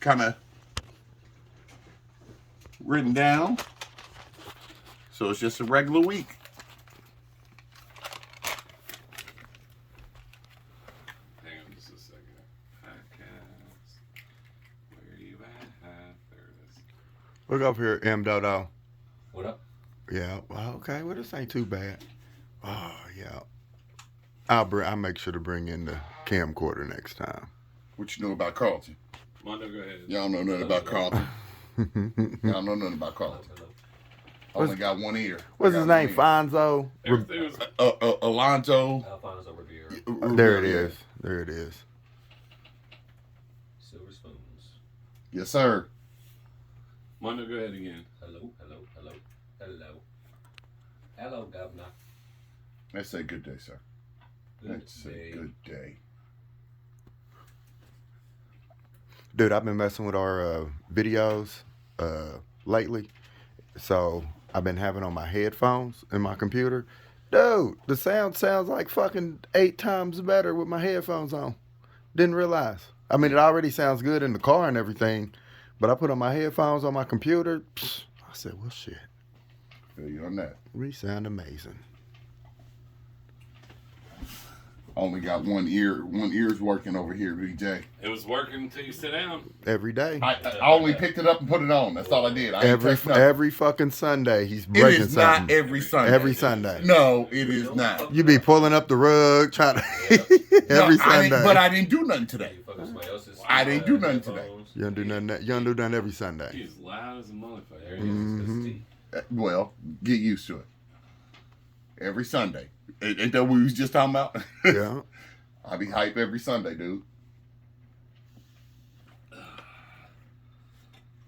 kind of written down. So it's just a regular week. Hang on just a second. Podcast. Where are you at? There it is. Look up here, M. Dodo. What up? Yeah. Well, okay. Well, this ain't too bad. Oh yeah. I'll make sure to bring in the camcorder next time. What you know about Carlton? Mondo, go ahead. Y'all know nothing about Carlton. Y'all know nothing about Carlton. Only got one ear. What's his name? Fonzo? Everything was Alonzo. Alfonso Riviera. There it is. There it is. Silver spoons. Yes, sir. Mondo, go ahead again. Hello, hello, hello, hello. Hello, Governor. That's a good day, sir. Good That's day. a good day. Dude, I've been messing with our videos lately. So I've been having on my headphones in my computer. Dude, the sound sounds like fucking 8 times better with my headphones on. Didn't realize. I mean, it already sounds good in the car and everything, but I put on my headphones on my computer. I said, well, shit. Feel you on that. We sound amazing. Only got one ear. One ear's working over here, BJ. It was working until you sit down. Every day. I only picked it up and put it on. That's all I did. I ain't touched nothing. Every fucking Sunday, he's It breaking is something. not every Sunday. Every Sunday. No, it is not. You be pulling up the rug, trying to every No, Sunday. but I didn't do nothing today. You fucking somebody else's, I didn't do nothing today. headphones. You don't do nothing. You don't do nothing every Sunday. He's loud as a motherfucker. There it is. It's tea. Well, get used to it. Every Sunday. Ain't that what we was just talking about? Yeah. I be hype every Sunday, dude.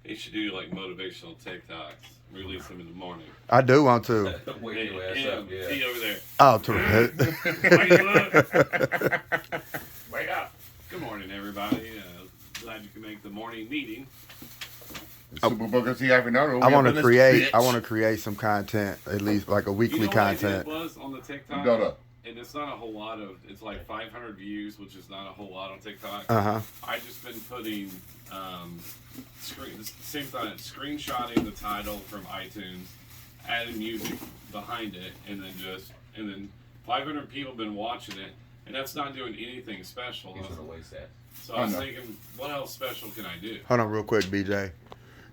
He should do like motivational TikToks. Release them in the morning. I do want to. Wake your ass up, yeah. He over there. Oh, to Wake up. Good morning, everybody. Glad you can make the morning meeting. Super Booker T. Afternoon. I want to create. I want to create some content, at least like a weekly You know what I did content. was on the TikTok? Go to. And it's not a whole lot of, it's like 500 views, which is not a whole lot on TikTok. Uh-huh. I just been putting same thing, screenshotting the title from iTunes, adding music behind it, and then 500 people been watching it, and that's not doing anything special. He's gonna waste that. So I was thinking, what else special can I do? Hold on, real quick, BJ.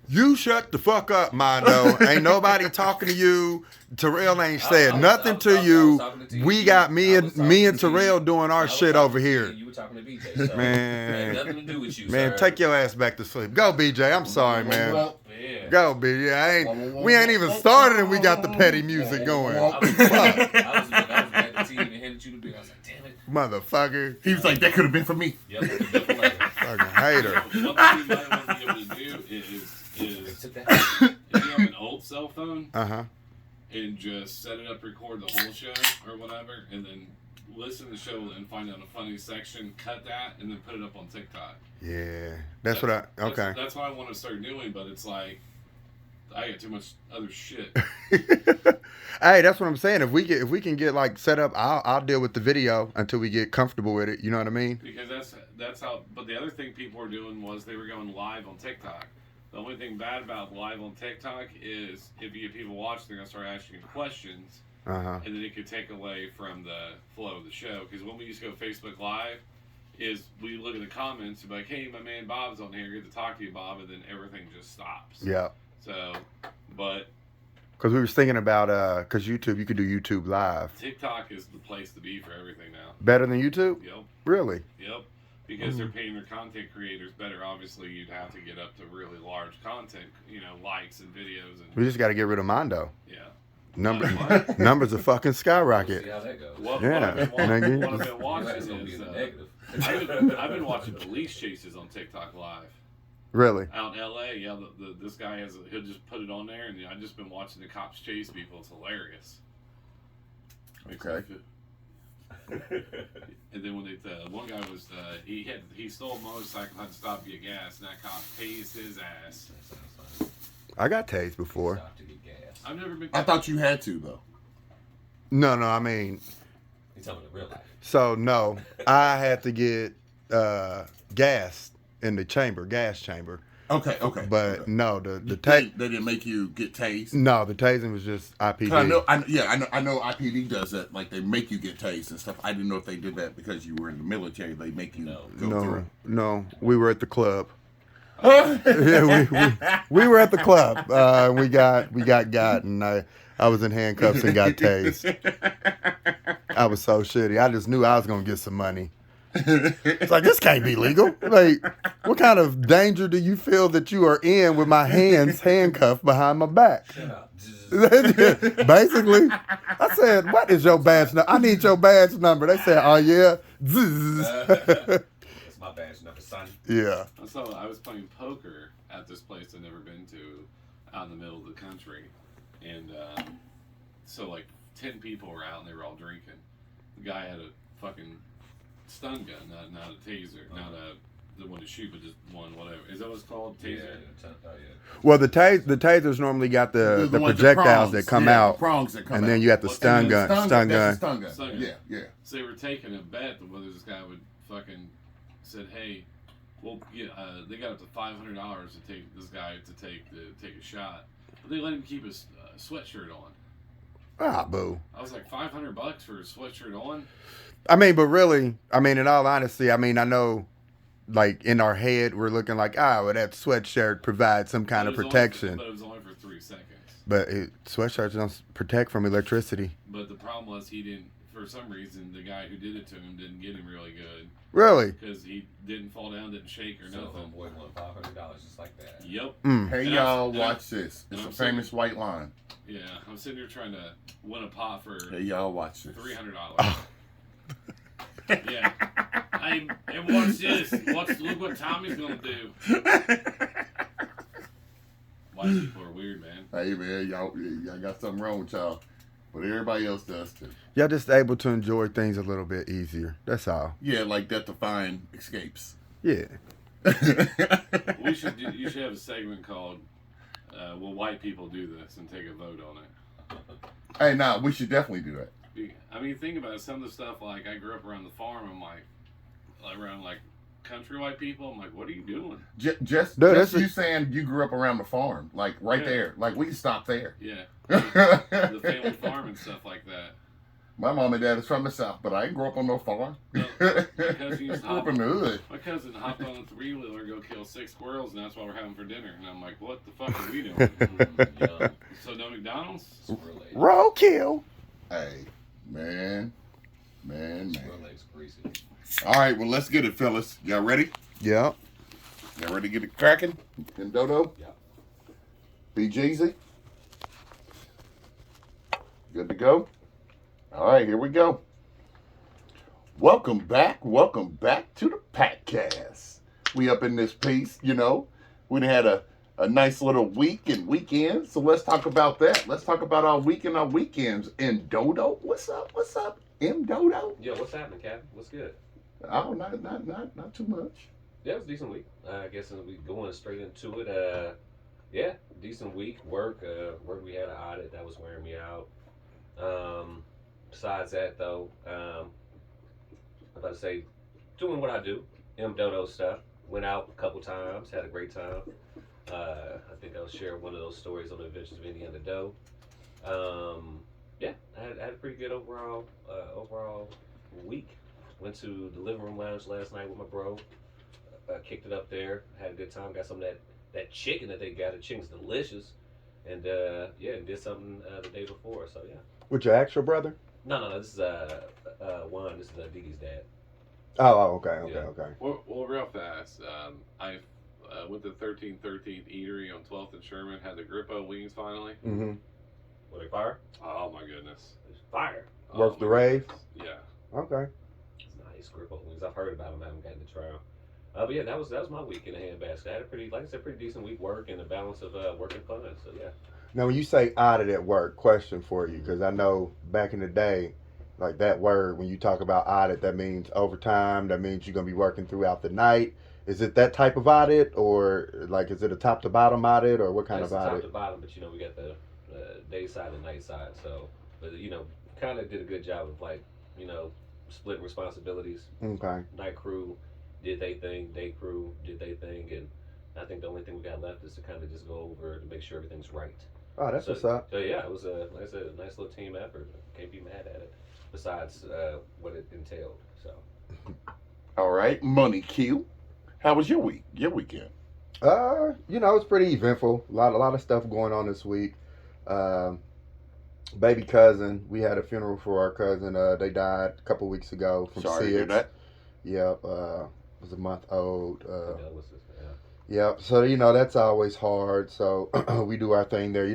You shut the fuck up, Mondo. Ain't nobody talking to you. Terrell ain't said nothing to you. We got me and Terrell doing our shit over here. You were talking to BJ. So Man. it had nothing to do with you, Man, sir. take your ass back to sleep. Go, BJ. I'm sorry, man. Yeah. Go, BJ. We ain't even started and we got the petty music going. I was at the TV and handed you the bill. I was like, damn it. Motherfucker. He was like, that could have been for me. Yep. Definitely. Fucking hater. One thing you might want to be able to do is Took that. if you have an old cell phone, Uh-huh. and just set it up, record the whole show or whatever, and then listen to the show and find out a funny section, cut that, and then put it up on TikTok. Yeah. That's what I, okay. That's what I want to start doing, but it's like, I got too much other shit. Hey, that's what I'm saying. If we can get like set up, I'll deal with the video until we get comfortable with it. You know what I mean? Because that's how, but the other thing people were doing was they were going live on TikTok. The only thing bad about live on TikTok is if you get people watching, they're going to start asking you questions, Uh-huh. and then it could take away from the flow of the show. Because when we used to go Facebook Live, is we look at the comments and be like, hey, my man Bob's on here, good to talk to you, Bob, and then everything just stops. Yeah. So, but Because we was thinking about, because YouTube, you could do YouTube Live. TikTok is the place to be for everything now. Better than YouTube? Yep. Really? Yep. Because they're paying their content creators better. Obviously, you'd have to get up to really large content, likes and videos. And We just got to get rid of Mondo. yeah. Numbers are fucking skyrocket. See how that goes. What Yeah. I've been watching It's gonna be is in the negative. I've been watching police chases on TikTok Live. Really? Out in LA, yeah, this guy he'll just put it on there, and I've just been watching the cops chase people. It's hilarious. Okay. And then when one guy was he stole a motorcycle, had to stop to get gas, and that cop tased his ass. That sounds fun. I got tased before. Stop to get gas. I've never been. I thought you had to, though. No, I mean, You tell me the real life. so no, I had to get gas in the chamber, gas chamber. Okay. But okay. no, the They tasing. didn't make you get tased. No, the tasing was just IPD. 'Cause I know IPD does that. Like they make you get tased and stuff. I didn't know if they did that because you were in the military. They make you go through. No, we were at the club. Yeah, we were at the club. We got, and I was in handcuffs and got tased. I was so shitty. I just knew I was gonna get some money. It's like, this can't be legal. Like, what kind of danger do you feel that you are in with my hands handcuffed behind my back? Shut up. Basically, I said, what is your badge number? I need your badge number. They said, oh yeah. That's my badge number, son. Yeah. So I was playing poker at this place I'd never been to out in the middle of the country. And so like 10 people were out and they were all drinking. The guy had a fucking stun gun, not a taser, not the one to shoot, but just one, whatever. Is that what it's called? Taser? Yeah. Well, the tasers normally got the projectiles that come out, prongs that come and out. then you got the stun gun. Stun gun. Yeah. So they were taking a bet whether this guy would fucking said, hey, well, yeah, they got up to $500 to take this guy to take a shot, but they let him keep his sweatshirt on. Ah, boo. I was like, $500 for a sweatshirt on. I mean, but really, in all honesty, I know, like, in our head, we're looking like, well, that sweatshirt provides some kind of protection. But it was only for 3 seconds. But sweatshirts don't protect from electricity. But the problem was he didn't, for some reason, the guy who did it to him didn't get him really good. Really? Because he didn't fall down, didn't shake or nothing. Boy won $500 just like that. Yep. Hey, y'all, watch this. It's a famous white line. Yeah, I'm sitting here trying to win a pot for Hey, y'all, watch this. $300. Yeah. Hey, watch this. Look what Tommy's gonna do. White people are weird, man. Hey, man, y'all got something wrong with y'all. But everybody else does too. Y'all just able to enjoy things a little bit easier. That's all. Yeah, like death-defying escapes. Yeah. You should have a segment called "Will White People Do This?" and take a vote on it. Hey, nah, we should definitely do that. I mean, think about it. Some of the stuff, like, I grew up around the farm. I'm like around, like, country white people. I'm like, what are you doing? Just you saying you grew up around the farm. Like, right there. Like, we can stop there. Yeah. The family farm and stuff like that. My mom and dad is from the South, but I didn't grow up on no farm. No, my cousin used to grew up in the hood. My cousin hopped on a 3-wheeler, go kill 6 squirrels, and that's what we're having for dinner. And I'm like, what the fuck are we doing? So no McDonald's? Roadkill. Hey, man. Legs greasy. All right, well, let's get it, fellas. Y'all ready? Yeah. Y'all ready to get it cracking? And Dodo? Yeah. Be Jeezy? Good to go? All right, here we go. Welcome back to the Packcast. We up in this piece, we done had a nice little week and weekend, so let's talk about that. Let's talk about our week and our weekends. And Dodo, what's up, M Dodo? Yo, what's happening, Captain? What's good? Oh, not too much. Yeah, it was a decent week. I guess we going straight into it. Yeah, decent week. Work we had an audit that was wearing me out. Besides that, though, I'm about to say, doing what I do, M Dodo stuff. Went out a couple times, had a great time. I think I'll share one of those stories on the Adventures of Indiana Doe. Yeah, I had a pretty good overall week. Went to the living room lounge last night with my bro. Kicked it up there, had a good time. Got some of that chicken that they got. The chicken's delicious. And and did something the day before. So yeah. With your actual brother? No. This is Juan. This is Didi's dad. Oh, okay. Well, real fast. I went to 1313th Eatery on 12th and Sherman. Had the Grippo wings finally. Mm-hmm. Were they fire? Oh my goodness. It's fire. Worth the rave? Yeah. Okay. It's nice Grippo wings. I've heard about them. I haven't gotten to try them. But yeah, that was my week in the handbasket. I had a pretty decent week work and a balance of work and fun. So yeah. Now, when you say audit at work, question for you, because I know back in the day, like that word, when you talk about audit, that means overtime. That means you're going to be working throughout the night. Is it that type of audit, or like is it a top to bottom audit, or what kind of audit? Top to bottom, but we got the day side and night side. So, but kind of did a good job of splitting responsibilities. Okay. Night crew did they thing. Day crew did they thing, and I think the only thing we got left is to kind of just go over to make sure everything's right. Oh, that's what's up. So yeah, it was like I said, a nice little team effort. Can't be mad at it. Besides what it entailed. So. All right, Money Q. How was your week? Your weekend? It's pretty eventful. A lot of stuff going on this week. Baby cousin, we had a funeral for our cousin. They died a couple weeks ago from Sorry to hear SIDS. that. Yep, was a month old. Yeah. Yep. So that's always hard. So we do our thing there.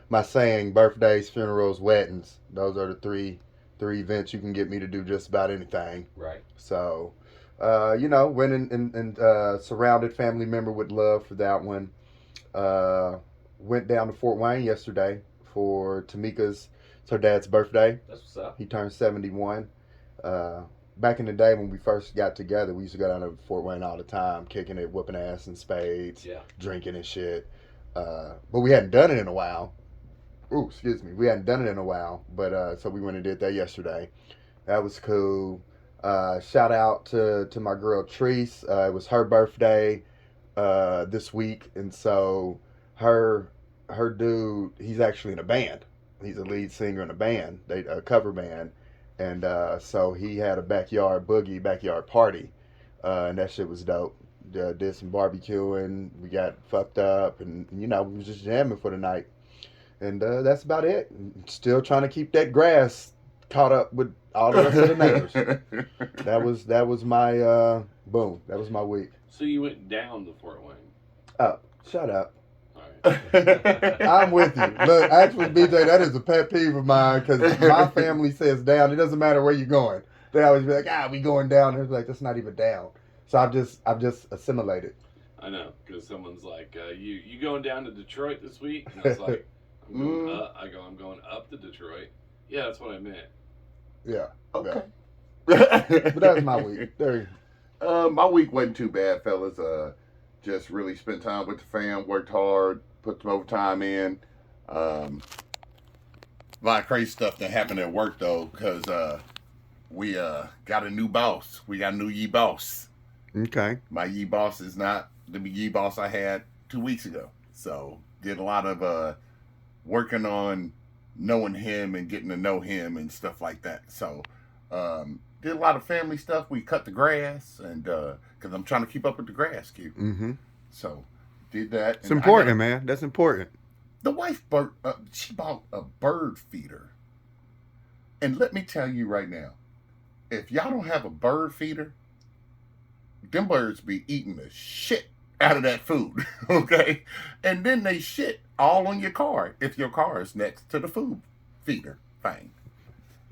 My saying: birthdays, funerals, weddings. Those are the three events you can get me to do just about anything. Right. So, went and surrounded family member with love for that one. Went down to Fort Wayne yesterday for Tamika's. It's her dad's birthday. That's what's up. He turned 71. Back in the day when we first got together, we used to go down to Fort Wayne all the time, kicking it, whooping ass in spades, drinking and shit. But we hadn't done it in a while. Ooh, excuse me. We hadn't done it in a while. But so we went and did that yesterday. That was cool. Shout out to my girl Treese. It was her birthday this week. And so her dude, he's actually in a band. He's a lead singer in a band, a cover band. And so he had a backyard party, and that shit was dope. Did some barbecuing, we got fucked up, and we was just jamming for the night. And that's about it. Still trying to keep that grass caught up with all the rest of the neighbors. That was my boom. That was my week. So you went down to Fort Wayne. Oh, shut up. All right. I'm with you. Look, actually, BJ, that is a pet peeve of mine because my family says down. It doesn't matter where you're going. They always be like, we going down. And it's like, that's not even down. So I've just assimilated. I know, because someone's like, you going down to Detroit this week? And I was like, I'm going up to Detroit. Yeah, that's what I meant. Yeah. Okay. Yeah. But that's my week. There. My week wasn't too bad, fellas. Just really spent time with the fam, worked hard, put some overtime in. A lot of crazy stuff that happened at work though, because we got a new boss. We got a new yee boss. Okay. My yee boss is not the yee boss I had 2 weeks ago. So did a lot of working on knowing him and getting to know him and stuff like that. So did a lot of family stuff. We cut the grass and because I'm trying to keep up with the grass, Q. Mm-hmm. So did that. It's important, man. That's important. The wife, she bought a bird feeder. And let me tell you right now, if y'all don't have a bird feeder, them birds be eating the shit out of that food, okay? And then they shit all on your car if your car is next to the food feeder thing.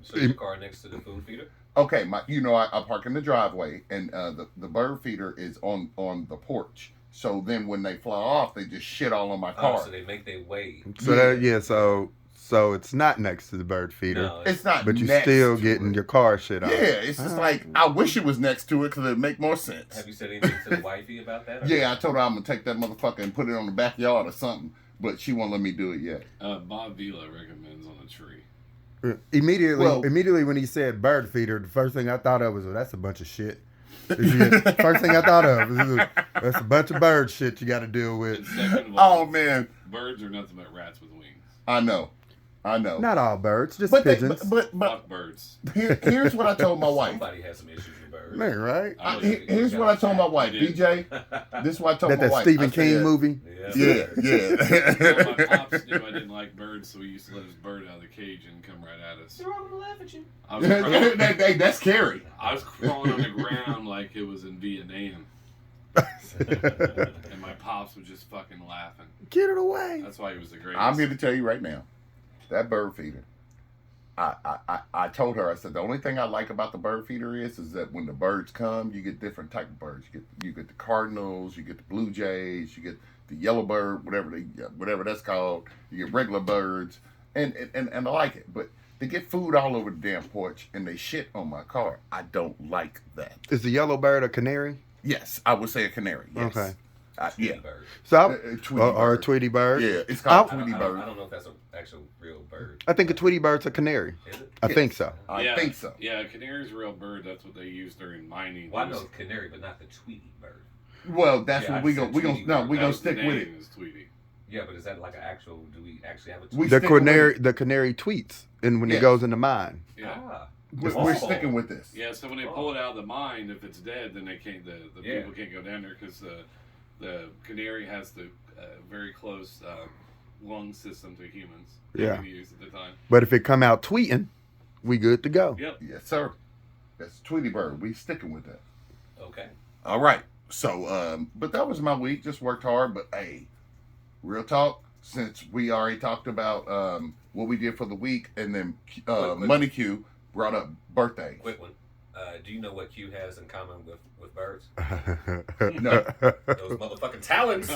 So your car next to the food feeder? Okay, I park in the driveway, and the bird feeder is on the porch. So then when they fly off, they just shit all on my car. Oh, so they make their way. So so it's not next to the bird feeder. No, it's not. But you're next still to getting it. your car shit off. Yeah, it's just like I wish it was next to it because it'd make more sense. Have you said anything to the wifey about that? Yeah, I told her I'm gonna take that motherfucker and put it on the backyard or something, but she won't let me do it yet. Bob Vila recommends on a tree. Immediately when he said bird feeder, the first thing I thought of was, that's a bunch of shit. First thing I thought of was, that's a bunch of bird shit you got to deal with. And second of all, man, birds are nothing but rats with wings. I know. Not all birds, just but pigeons. Fuck birds. Here's what I told my wife. Somebody has some issues with birds. Man, right? Here's what I told my wife, DJ. This is what I told my wife. That Stephen King movie. Yeah. Well, my pops knew I didn't like birds, so he used to let his bird out of the cage and come right at us. They're all gonna laugh at you. I was crawling, Hey, that's scary. I was crawling on the ground like it was in Vietnam. And my pops was just fucking laughing. Get it away. That's why he was the greatest. I'm here to tell you right now, that bird feeder. I told her, I said, the only thing I like about the bird feeder is that when the birds come, you get different type of birds. You get the cardinals, you get the blue jays, you get the yellow bird, whatever that's called. You get regular birds, and I like it. But they get food all over the damn porch, and they shit on my car. I don't like that. Is the yellow bird a canary? Yes, I would say a canary. Yes. Okay. Yeah. Bird. So, Tweety or a bird. Tweety bird. Yeah, it's called I- Tweety I bird. don't know if that's an actual real bird. I think a Tweety bird's a canary. Is it? I Yes. think so. I think so. Yeah, canary's a real bird. That's what they use during mining. Well, I know canary, but not the Tweety bird. Well, that's Yeah, what I we said gonna we gonna Tweety no bird. we gonna That was the stick with name it. is Tweety. Yeah, but is that like an actual? Do we actually have a We Tweety? The stick with canary, it. the canary tweets, and when Yes. it goes into mine. Yeah. Ah, We're sticking with this. Yeah, so when they pull it out of the mine, if it's dead, then they can't. The Yeah. people can't go down there because the canary has the very close lung system to humans. Yeah. We use at the time. But if it come out tweeting, we good to go. Yep. Yes, sir. That's Tweety bird. We sticking with that. okay. All right. So, but that was my week. Just worked hard. But hey, real talk. Since we already talked about what we did for the week, and then Wait. Money Q brought up birthday. Quick one. Do you know what Q has in common with birds? No. Those motherfucking talons.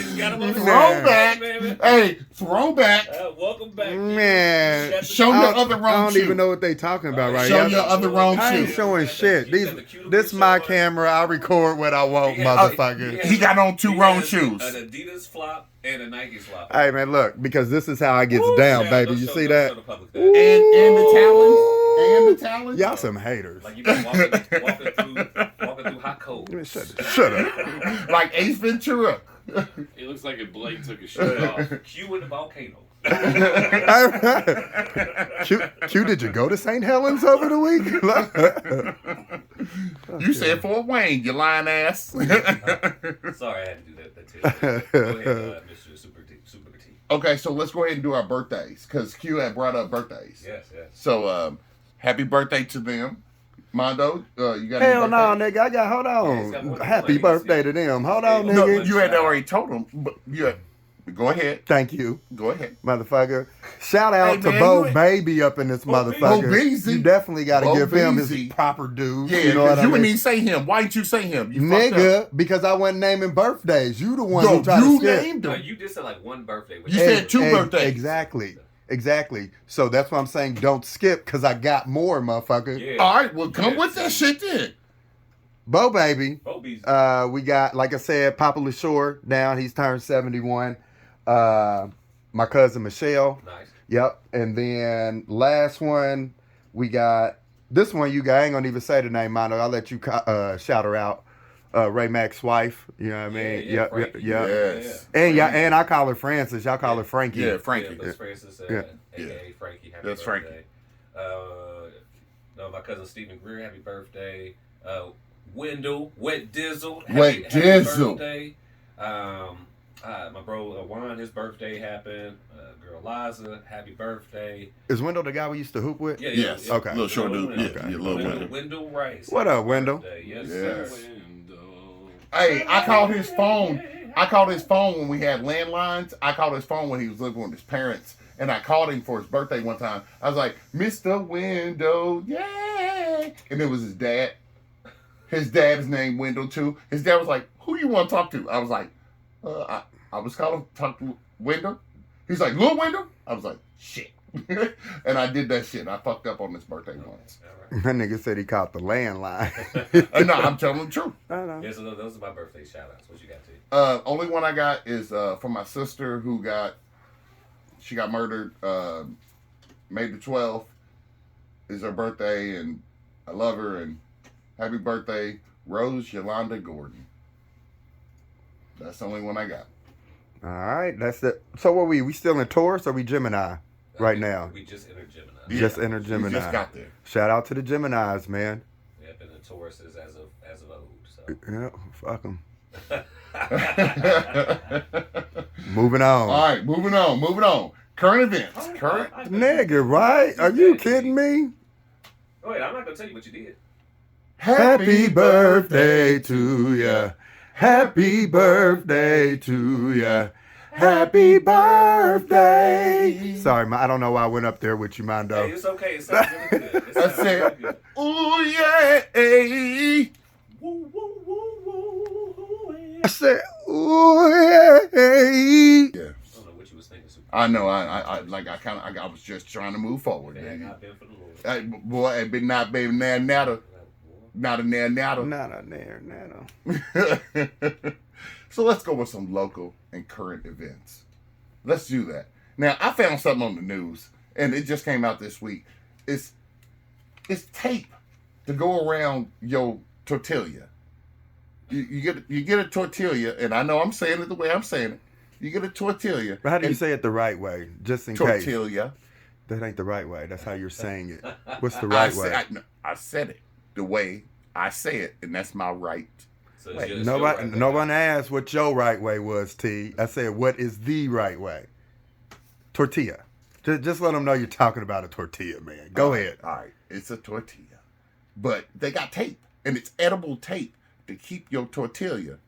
Throwback. Hey, throwback. Welcome back. Man, Shut the- Show your other I wrong don't shoe. even know what they talking about right Show now. your other wrong I ain't shoe. showing shit. You These, got the cuticle this my show. camera. I record what I want, He has- motherfucker. He got on two He wrong has shoes. An Adidas flop and a Nike flop. Hey man, look, because this is how I gets down, Yeah, baby. don't You show- see don't that? show the public that. And the talons. And the talons. Y'all some haters. Like you been walking through hot cold. Man, shut up. Like Ace Ventura. It looks like a Blake took his shirt off. Q in the volcano. Q, did you go to St. Helens over the week? You said Fort Wayne, you lying ass. Sorry, I had to do that too. Go ahead, Mr. Super T. Okay, so let's go ahead and do our birthdays because Q had brought up birthdays. Yes, yes. So, happy birthday to them. Mondo, you got Hell any no, birthdays? nigga. I got, hold Yeah, he's got more on. than Happy one. birthday to them. Hold on, No, No, nigga. you had already told them, but go ahead. Thank you, Go ahead. motherfucker. Shout out Hey, to man, Bo you ain't- Baby up in this motherfucker. Bo Beezy. You definitely got to Bo give him his Beezy. proper due. Yeah, you know what I you mean? wouldn't even say him. Why didn't you say him? You fucked up. Nigga, because I wasn't naming birthdays. You the one No, who tried to you skip. named No, him. you just said like one birthday. You said two birthdays. Exactly. So that's why I'm saying don't skip because I got more, motherfucker. Yeah. All right, well, come with that shit then. Bo Baby. Bobies. We got, like I said, Papa LaShore down. He's turned 71. My cousin Michelle. Nice. Yep. And then last one, we got this one. You guys, I ain't gonna even say the name, Mono. I'll let you shout her out. Ray Mac's wife. You know what I mean? Yeah, Yep. Frankie. Yes. And y'all, and I call her Francis. Y'all call her Frankie. Yeah, Frankie. Yeah, that's Francis, Yeah. a.k.a. Frankie. Happy That's birthday. No, my cousin Stephen Greer, happy birthday. Wendell, Wet Dizzle, happy Dizzle. birthday. My bro Juan, his birthday happened. Girl Liza, happy birthday. Is Wendell the guy we used to hoop with? Yeah, Yes. yeah. Okay. Little short dude. Wendell. Yeah, Okay. yeah, little Wendell, Wendell. Wendell Rice. What up, Wendell? Birthday. Yes, Yes. sir. Window. Hey, I called his phone. I called his phone when we had landlines. I called his phone when he was living with his parents. And I called him for his birthday one time. I was like, Mr. Window, yay! And it was his dad. His dad is named Wendell too. His dad was like, who you want to talk to? I was like, I was calling to talk to Wendell. He's like, Lil Wendell? I was like, shit. And I did that shit. I fucked up on his birthday once. All right. That nigga said he caught the landline. No, I'm telling the truth. I know. Yeah, so those are my birthday shout outs. What you got to? Only one I got is from my sister who she got murdered May the 12th is her birthday, and I love her, and happy birthday, Rose Yolanda Gordon. That's the only one I got. All right, that's it. So what we still in Taurus or we Gemini right now? We just entered Gemini. Yeah, Just entered we Gemini. just got there. Shout out to the Geminis, man. Yep, and the Tauruses as of old. So. Yeah, fuck them. Moving on. All right, moving on. Current events. Current. Nigga, right? Are you kidding me? Oh, wait, I'm not gonna tell you what you did. Happy birthday to ya. Happy birthday to ya. Happy birthday. Sorry, I don't know why I went up there with you, Hey, Mondo. it's okay. It sounds really good. It I sounds said, really good. ooh yeah. Woo, woo, woo, woo, woo, I said, ooh, yeah. Yeah. I don't know what you was thinking. Super. I know. I was just trying to move forward. If it had Man. not been for the Lord. Boy, it been not baby now. Not a there, nada. Not a there, nada. So let's go with some local and current events. Let's do that. Now, I found something on the news, and it just came out this week. It's tape to go around your tortilla. You get a tortilla, and I know I'm saying it the way I'm saying it. You get a tortilla. But how do you say it the right way? Just in case. Tortilla. That ain't the right way. That's how you're saying it. What's the right way? I said it the way I say it, and that's my right. So Wait, it's Nobody, your right no one asked what your right way was, T. I said, what is the right way? Tortilla. Just let them know you're talking about a tortilla, man. Go ahead. All right. It's a tortilla. But they got tape, and it's edible tape to keep your tortilla.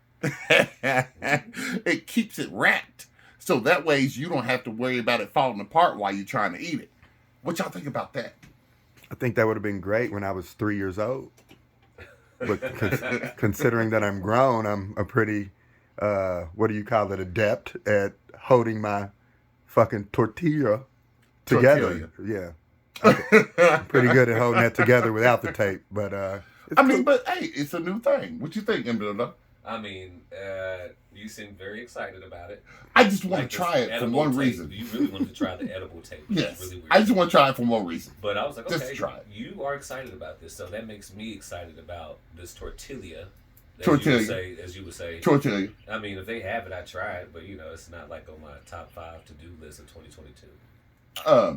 It keeps it wrapped. So that way you don't have to worry about it falling apart while you're trying to eat it. What y'all think about that? I think that would have been great when I was 3 years old. But considering that I'm grown, I'm a pretty, what do you call it, adept at holding my fucking tortilla together. Yeah. I'm pretty good at holding that together without the tape. But I mean, but hey, it's a new thing. What you think, Emilio? I mean, you seem very excited about it. I just want to try it for one reason. You really wanted to try the edible tape. Which Yes. is really weird. I just want to try it for one reason. But I was like, Just okay, try it. you are excited about this, so that makes me excited about this tortilla. Tortilla. As you would say. Tortilla. I mean, if they have it, I try it, but it's not like on my top 5 to-do list of 2022.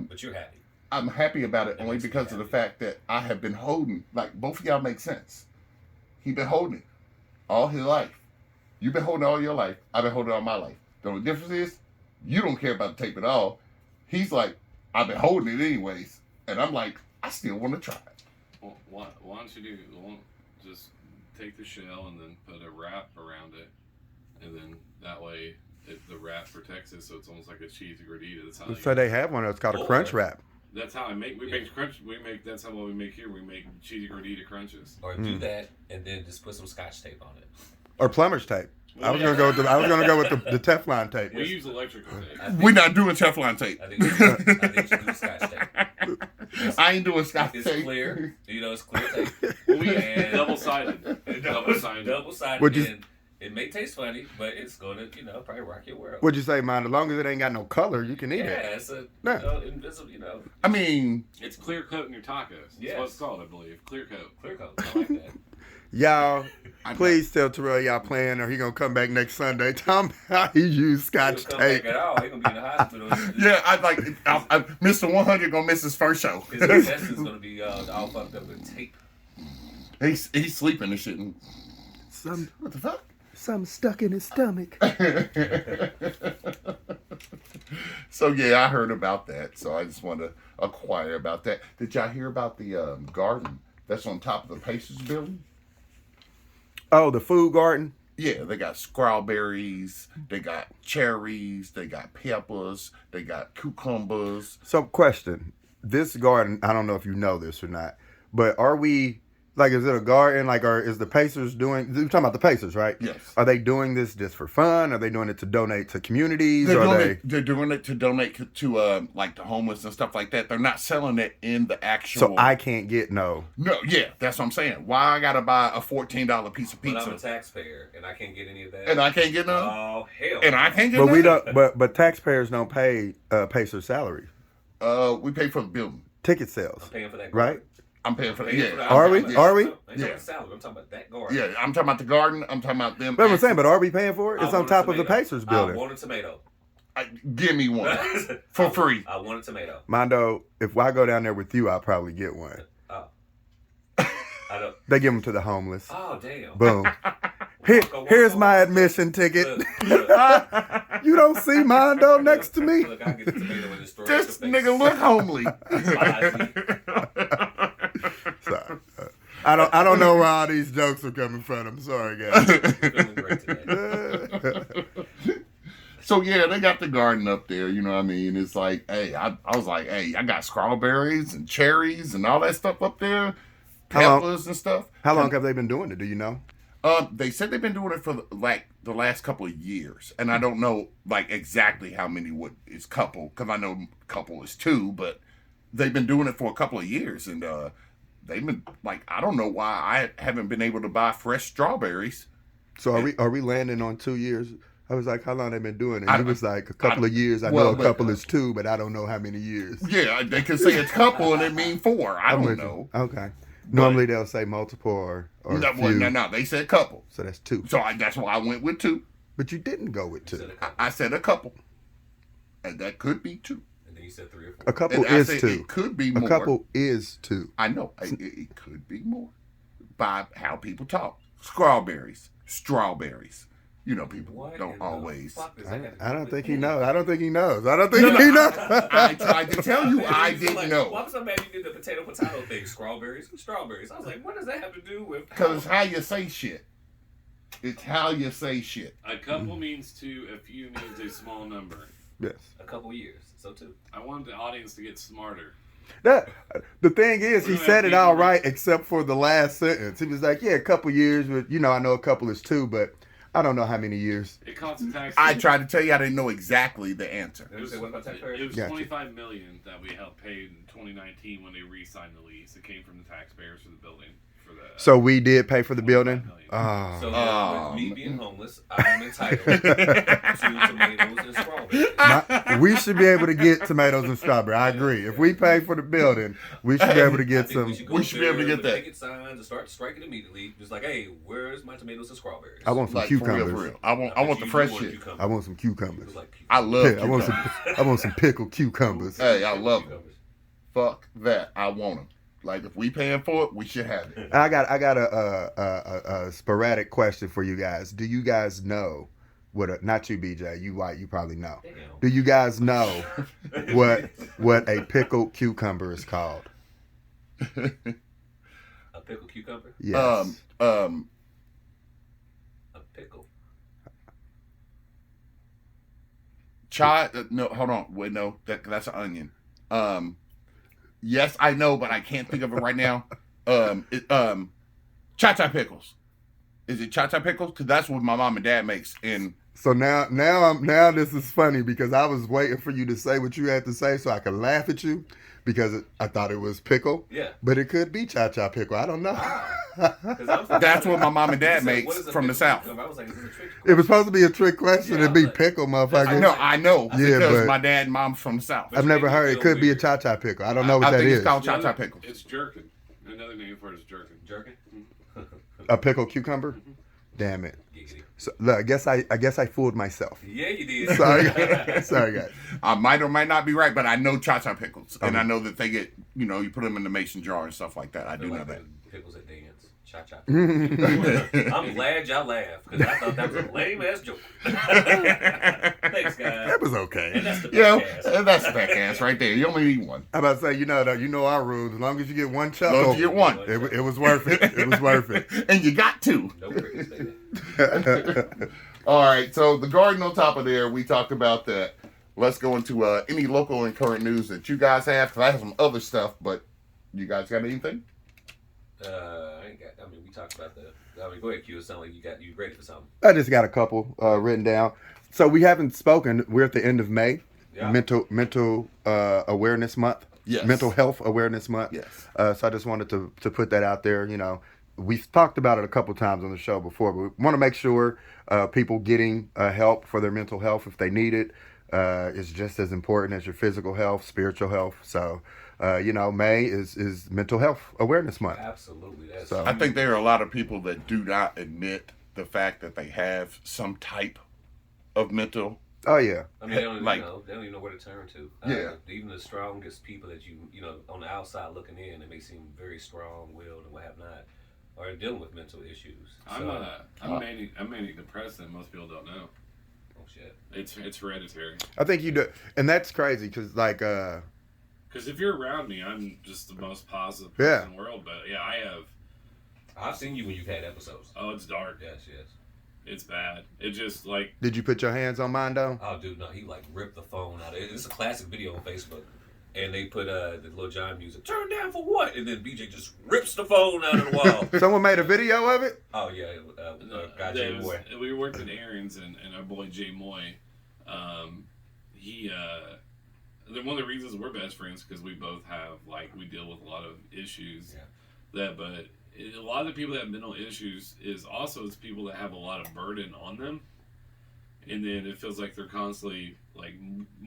But you're happy. I'm happy about it That only makes me because of the happy. fact that I have been holding, like, both of y'all make sense. He been holding it all his life. You've been holding it all your life. I've been holding it all my life. The only difference is you don't care about the tape at all. He's like, I've been holding it anyways. And I'm like, I still want to try it. Well, why don't you just take the shell and then put a wrap around it, and then that way the wrap protects it, so it's almost like a cheesy gordita. That's how so they have one that's called a crunch wrap. That's how I make. We make crunch. That's how what we make here. We make cheesy gordita crunches. Or do that, and then just put some Scotch tape on it. Or plumber's tape. I was gonna go with the Teflon tape. We use electrical tape. We're not doing Teflon tape. I think you should do Scotch tape. I ain't doing Scotch It's tape. clear. It's clear tape. We And- double-sided. Double-sided. Double-sided. Would you- And it may taste funny, but it's going to, probably rock your world. What'd you say, man? As long as it ain't got no color, you can eat Yeah, it. it's a Yeah. invisible, I mean, It's clear coat in your tacos. That's Yes. what it's called, I believe. Clear coat. clear coat. I like that. Y'all, please tell Terrell y'all playing or he gonna come back next Sunday. Tell him how he used Scotch He'll come back tape. at all. He's going to be in the hospital. yeah, Mr. 100 gonna miss his first show. His intestines going to be all fucked up with tape. He's sleeping and shit. And, what the fuck? Something stuck in his stomach. So yeah, I heard about that. So I just want to acquire about that. Did y'all hear about the garden that's on top of the Pacers building? Oh, the food garden? Yeah, they got strawberries, they got cherries, they got peppers, they got cucumbers. So, question. This garden, I don't know if you know this or not, but are we, is it a garden? Is the Pacers doing, you're talking about the Pacers, right? Yes. Are they doing this just for fun? Are they doing it to donate to communities? They're doing it to donate to the homeless and stuff like that. They're not selling it in the actual. So I can't get no. No, yeah, that's what I'm saying. Why I gotta buy a $14 piece of But I'm a pizza taxpayer, and I can't get any of that. and I can't get none, Oh, hell. and I can't get But none. we don't. But taxpayers don't pay Pacers salary. We pay for the building. Ticket sales, I'm paying for that. right? I'm paying for that. Paying for Yeah. that. Are we? I'm Are we? I'm talking Yeah. about salary. I'm talking about that garden. Yeah, I'm talking about the garden. I'm talking about them. That's what I'm saying. But are we paying for it? I It's on want a top of the tomato. Pacers I building. want a tomato. Give me one for free. I want a tomato. Mondo, if I go down there with you, I'll probably get one. Oh. I don't. They give them to the homeless. Oh, damn. Boom. Here's my admission ticket. Look, You don't see Mondo next to me? Look, I get the tomato and destroy This the face. nigga look homely. Sorry. I don't know where all these jokes are coming from. I'm sorry, guys. Feeling great today. So yeah, they got the garden up there. You know what I mean? It's like, hey, I was like, hey, I got strawberries and cherries and all that stuff up there, How long- peppers and stuff. How long have they been doing it? Do you know? They said they've been doing it for the last couple of years, and I don't know exactly how many is couple, because I know couple is 2, but they've been doing it for a couple of years, and they've been like, I don't know why I haven't been able to buy fresh strawberries. So are we landing on 2 years? I was like, how long they been doing it? I- And he was like, a couple of years. I well, know a but- couple is 2, but I don't know how many years. Yeah, they can say it's couple and it mean 4. I I'm don't with you. know. Okay. Normally they'll say multiple or No, few. no, they said couple. So that's 2. So that's why I went with 2. But you didn't go with 2. I said a couple. And that could be 2. And then you said 3 or 4. A couple And I is said 2. it could be A more. couple is 2. I know. It could be more. By how people talk. Strawberries. You know, people What don't in the always. fuck does that have to I do don't with think he anything? knows. I don't think he knows. I don't think No, he no, knows. I tried to tell you I He's didn't like, know. Why was I mad you did the potato thing? Strawberries. I was like, what does that have to do with? Because it's how you say shit. It's how you say shit. A couple means 2, a few means a small number. Yes. A couple years. So 2. I wanted the audience to get smarter. The thing is, he We're gonna said have it all people- right except for the last sentence. He was like, yeah, a couple years. With, I know a couple is 2, but I don't know how many years. It costs a tax. I tried to tell you I didn't know exactly the answer. Did you say what about taxpayers? It was Gotcha. $25 million that we helped pay in 2019 when they re-signed the lease. It came from the taxpayers for the building. For the So we did pay for the building? $25 million. Oh. So with me being homeless, I'm entitled to tomatoes and strawberries. We should be able to get tomatoes and strawberry. I agree. If we pay for the building, we should be able to I get think some. We should be able to get that. Picket signs and start striking immediately. Just like, hey, where's my tomatoes and strawberries? I want some Like, for cucumbers. real. I want the fresh shit. I want some cucumbers. I love Yeah, I want some pickled cucumbers. Hey, I love them. Fuck that. I want them. Like, if we paying for it, we should have it. I got a sporadic question for you guys. Do you guys know what? Not you, BJ. You white. You probably know. Do you guys know what a pickled cucumber is called? A pickled cucumber? Yes. A pickle. No, hold on. Wait, no. That's an onion. Yes, I know, but I can't think of it right now. Cha-cha pickles. Is it cha-cha pickles? Because that's what my mom and dad makes. And So now this is funny because I was waiting for you to say what you had to say so I could laugh at you because I thought it was pickle. Yeah. But it could be cha-cha pickle. I don't know. that's what my mom and dad makes from the South. I was like, is this a trick? It was supposed to be a trick question. Yeah, It'd be like- pickle, motherfucker. I know. Yeah, because but- my dad and mom's from the South. I've never heard. It could be a Weird. cha-cha pickle. I don't know what I that think is. it's called cha-cha pickles. It's jerkin. Another name for it is jerkin. Jerkin? A pickled cucumber? Damn it. Giggity. So, look, I guess I fooled myself. Yeah, you did. Sorry, guys. I might or might not be right, but I know cha-cha pickles. And Okay. I know that they get, you put them in the mason jar and stuff like that. I do know that. Pickles at dance. Cha-cha. I'm glad y'all laughed because I thought that was a lame-ass joke. Thanks, guys. That was okay. And that's the Yeah, podcast. that's back ass right there. You only need one. I'm about to say, you know our rules. As long as you get one As chuckle, long as you get one. it was worth it. It was worth it. And you got two. No crickets, baby. All right, so the garden on top of there, we talked about that. Let's go into any local and current news that you guys have, because I have some other stuff, but you guys got anything? I ain't got. I mean, we talked about the. I mean, go ahead, Q. It sounds like you ready for something. I just got a couple written down. So we haven't spoken. We're at the end of May. Yeah. Mental awareness month. Yes. Mental health awareness month. Yes. So I just wanted to put that out there. We've talked about it a couple times on the show before, but we want to make sure people getting help for their mental health if they need it is just as important as your physical health, spiritual health. So, May is Mental Health Awareness Month. Absolutely. That's So- I think there are a lot of people that do not admit the fact that they have some type of mental. Oh yeah, I mean, they don't, Like- they don't even know where to turn to. Yeah. Even the strongest people that you on the outside looking in, they may seem very strong-willed and what have not, are dealing with mental issues. I'm manic depressed, and most people don't know. Oh shit. It's hereditary. I think you do, and that's crazy because Because if you're around me, I'm just the most positive Yeah. person in the world. But yeah, I have. I've seen you when you've had episodes. Oh, it's dark. Yes. It's bad. It just like did you put your hands on mine though? Oh, dude, no, he like ripped the phone out. It's a classic video on Facebook, and they put the Lil Jon music. Turn down for what? And then BJ just rips the phone out of the wall. Someone made a video of it. Oh yeah, guy Jay Boy. we worked at Aaron's, and our boy Jay Moy, he one of the reasons we're best friends because we both have we deal with a lot of issues. Yeah. but a lot of the people that have mental issues is also it's people that have a lot of burden on them, and then it feels like they're constantly like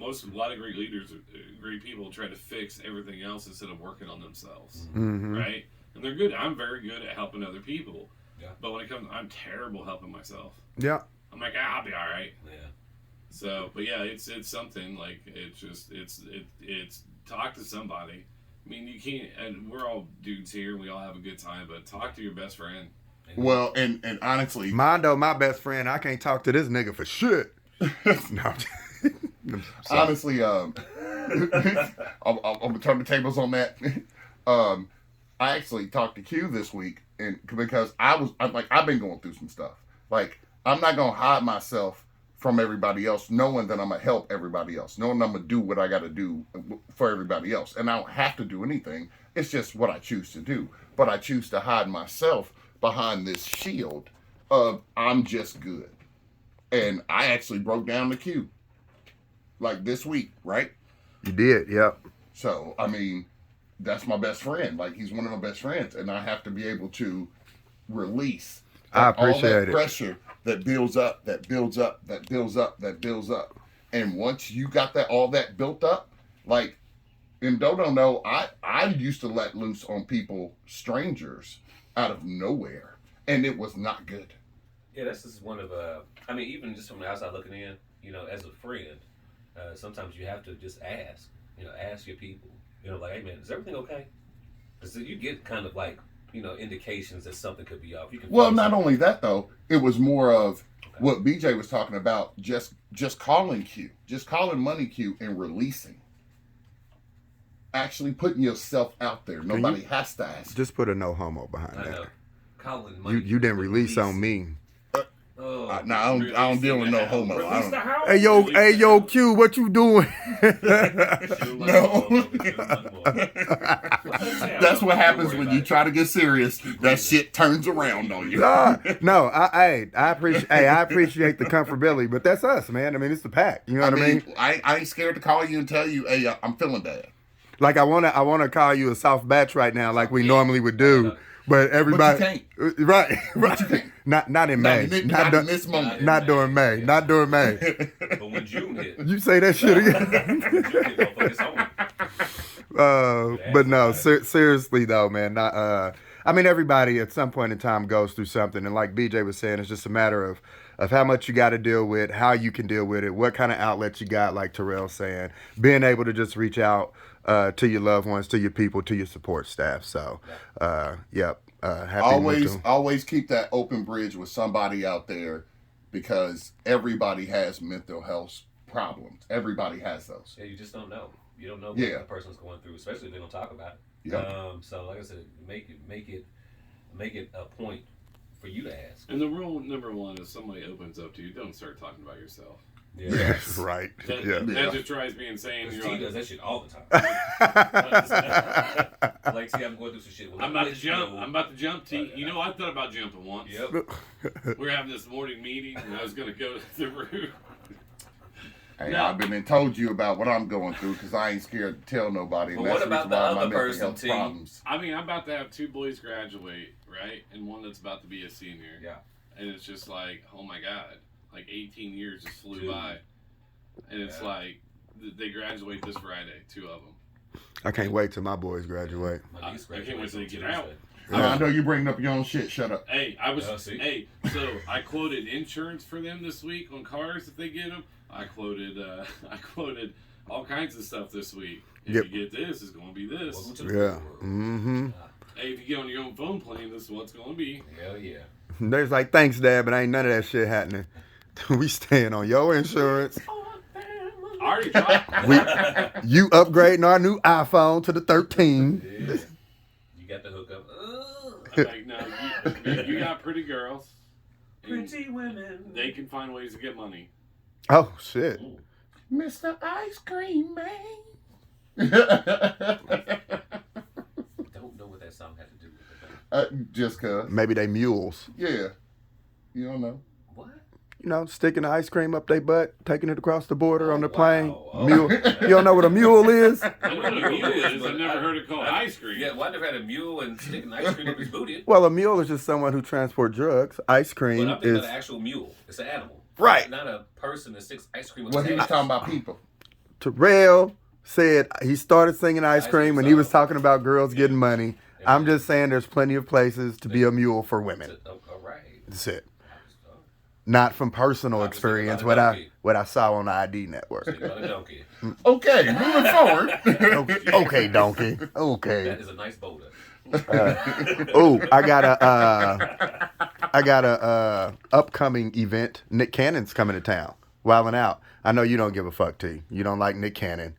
a lot of great leaders, great people try to fix everything else instead of working on themselves, right? And they're good. I'm very good at helping other people, but when it comes, I'm terrible helping myself. Yeah. I'm like, I'll be all right. Yeah. So, but yeah, it's something like it's talk to somebody. I mean, you can't, and we're all dudes here, and we all have a good time, but talk to your best friend. Well, and honestly, Mondo, my best friend, I can't talk to this nigga for shit. No. honestly, I'm gonna turn the tables on that. I actually talked to Q this week, and because I'm been going through some stuff. Like, I'm not gonna hide myself from everybody else, knowing that I'm gonna help everybody else, knowing I'm gonna do what I gotta do for everybody else, and I don't have to do anything. It's just what I choose to do. But I choose to hide myself behind this shield of I'm just good. And I actually broke down the Q like this week, right? You did, yep. So I mean, that's my best friend. Like, he's one of my best friends, and I have to be able to release I appreciate all that it. pressure that builds up, that builds up, that builds up, that builds up. And once you got that all that built up, like, and don't know, I used to let loose on people, strangers, out of nowhere, and it was not good. Yeah, that's just one of I mean, even just from the outside looking in, you know, as a friend, sometimes you have to just ask. You know, ask your people. You know, like, hey man, is everything okay? Because you get kind of like, you know, indications that something could be off. You can Well, not only that though, it was more of what BJ was talking about. Just calling Q, just calling Money Q, and releasing. Actually putting yourself out there. Nobody has to ask. Just put a no homo behind I that. know. Colin, Money, You didn't release on me. Oh, I don't deal with no homo. I release don't. the house. Hey yo, Q, what you doing? No. That's what happens when you try to get serious. That shit turns around on you. No, I appreciate the comfortability, but that's us, man. I mean, it's the pack. You know what I mean? I ain't scared to call you and tell you, hey, I'm feeling bad. Like I wanna call you a soft batch right now, like we normally would do. But everybody, But you can't. right? But you can't. Not in May. Not in this moment. Not during May. Not during May. But when June hit, You say that shit again. But no, seriously though, man. Not. I mean, everybody at some point in time goes through something, and like BJ was saying, it's just a matter of how much you got to deal with, how you can deal with it, what kind of outlets you got. Like Terrell's saying, being able to just reach out to your loved ones, to your people, to your support staff. So, yep. Happy Always keep that open bridge with somebody out there, because everybody has mental health problems. Everybody has those. yeah, you just don't know. You don't know what the person's going through, especially if they don't talk about it. Yeah. So, like I said, make it a point for you to ask. And the rule number one is somebody opens up to you, don't start talking about yourself. Yeah. Yes, right. That just drives me insane. Because You're T like, does that shit all the time. I'm Like, see, I'm going through some shit. Well, about to jump. I'm about to jump. T. You know, I thought about jumping once. Yep. We were having this morning meeting, and I was going to go to the roof. Hey, No. I've been and told you about what I'm going through, because I ain't scared to tell nobody. And But that's what the about reason the why my other mental person, health T? problems. I mean, I'm about to have 2 boys graduate, right? And one that's about to be a senior. Yeah. And it's just like, oh my God. Like 18 years just flew Dude. by. And it's like, they graduate this Friday, 2 of them. I can't wait till my boys graduate. My niece I can't wait till they graduates get on out. Tuesday. I know you bringing up your own shit. Shut up. Hey, see? hey, so I quoted insurance for them this week on cars if they get them. I quoted all kinds of stuff this week. If Yep. you get this, it's going to be this. Welcome to the Yeah. world. Mm-hmm. Hey, if you get on your own phone plan, this is what it's going to be. Hell yeah. There's like, thanks, Dad, but ain't none of that shit happening. We staying on your insurance. I already tried. You upgrading our new iPhone to the 13. Yeah. You got the hookup. I'm like, no, you got pretty girls. and Pretty women. They can find ways to get money. Oh shit. Mr. Ice Cream Man. Don't know what that song had to do with it. Just cause. Maybe they mules. Yeah. You don't know. What? sticking the ice cream up their butt, taking it across the border on the plane. Wow. Mule. You don't know what a mule is? I know what a mule is. I've never heard it called ice cream. Yeah, well, I never had a mule and sticking ice cream up his booty. Well, a mule is just someone who transports drugs. Ice cream But I'm thinking is about an actual mule. It's an animal. Right. Not a person that sticks ice cream up Well, his he was ass. talking about people. Terrell said he started singing ice Ice cream cream when he was song. talking about girls getting money. Yeah. I'm just saying there's plenty of places to be a mule for women. All right. That's it. Not from personal I'm just thinking experience, about a donkey. what I saw on the ID network. So you got a donkey. Okay, moving forward. Okay, donkey. Okay. That is a nice boulder. I got a upcoming event. Nick Cannon's coming to town. Wildin' Out. I know you don't give a fuck, T. You don't like Nick Cannon.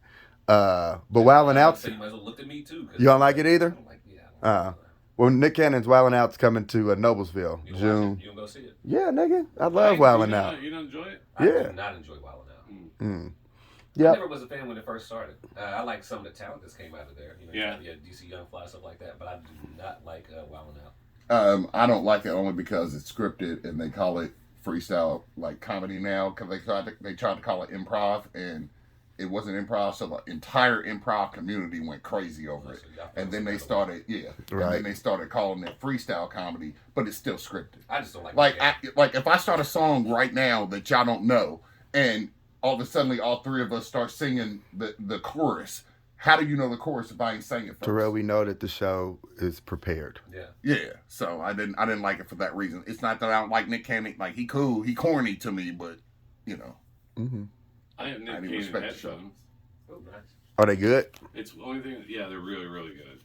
But Wildin' Out. So you might as well look at me too. You don't like it either? I don't like, yeah. Well, Nick Cannon's Wildin' Out's coming to Noblesville, You gonna watch June. it? You gonna go see it? Yeah, nigga. I love Wildin' You Out. You don't enjoy it? I Yeah. do not enjoy Wild 'N Out. Mm. I Yep. never was a fan when it first started. I like some of the talent that came out of there. You know, Yeah. DC Young Fly, stuff like that. But I do not like Wild 'N Out. I don't like it only because it's scripted and they call it freestyle like comedy now because they tried to call it improv and it wasn't improv, so the entire improv community went crazy over it. And then they started, and then they started calling it freestyle comedy, but it's still scripted. I just don't like Like if I start a song right now that y'all don't know, and all of a sudden all three of us start singing the chorus, how do you know the chorus if I ain't singing first? Terrell, we know that the show is prepared. Yeah. Yeah, so I didn't like it for that reason. It's not that I don't like Nick Cannon. Like he cool, he corny to me, but you know. Mm-hmm. I have Nick I didn't Cannon respect the show. headphones. Oh, nice. Are they good? It's the only thing. Yeah, they're really, really good.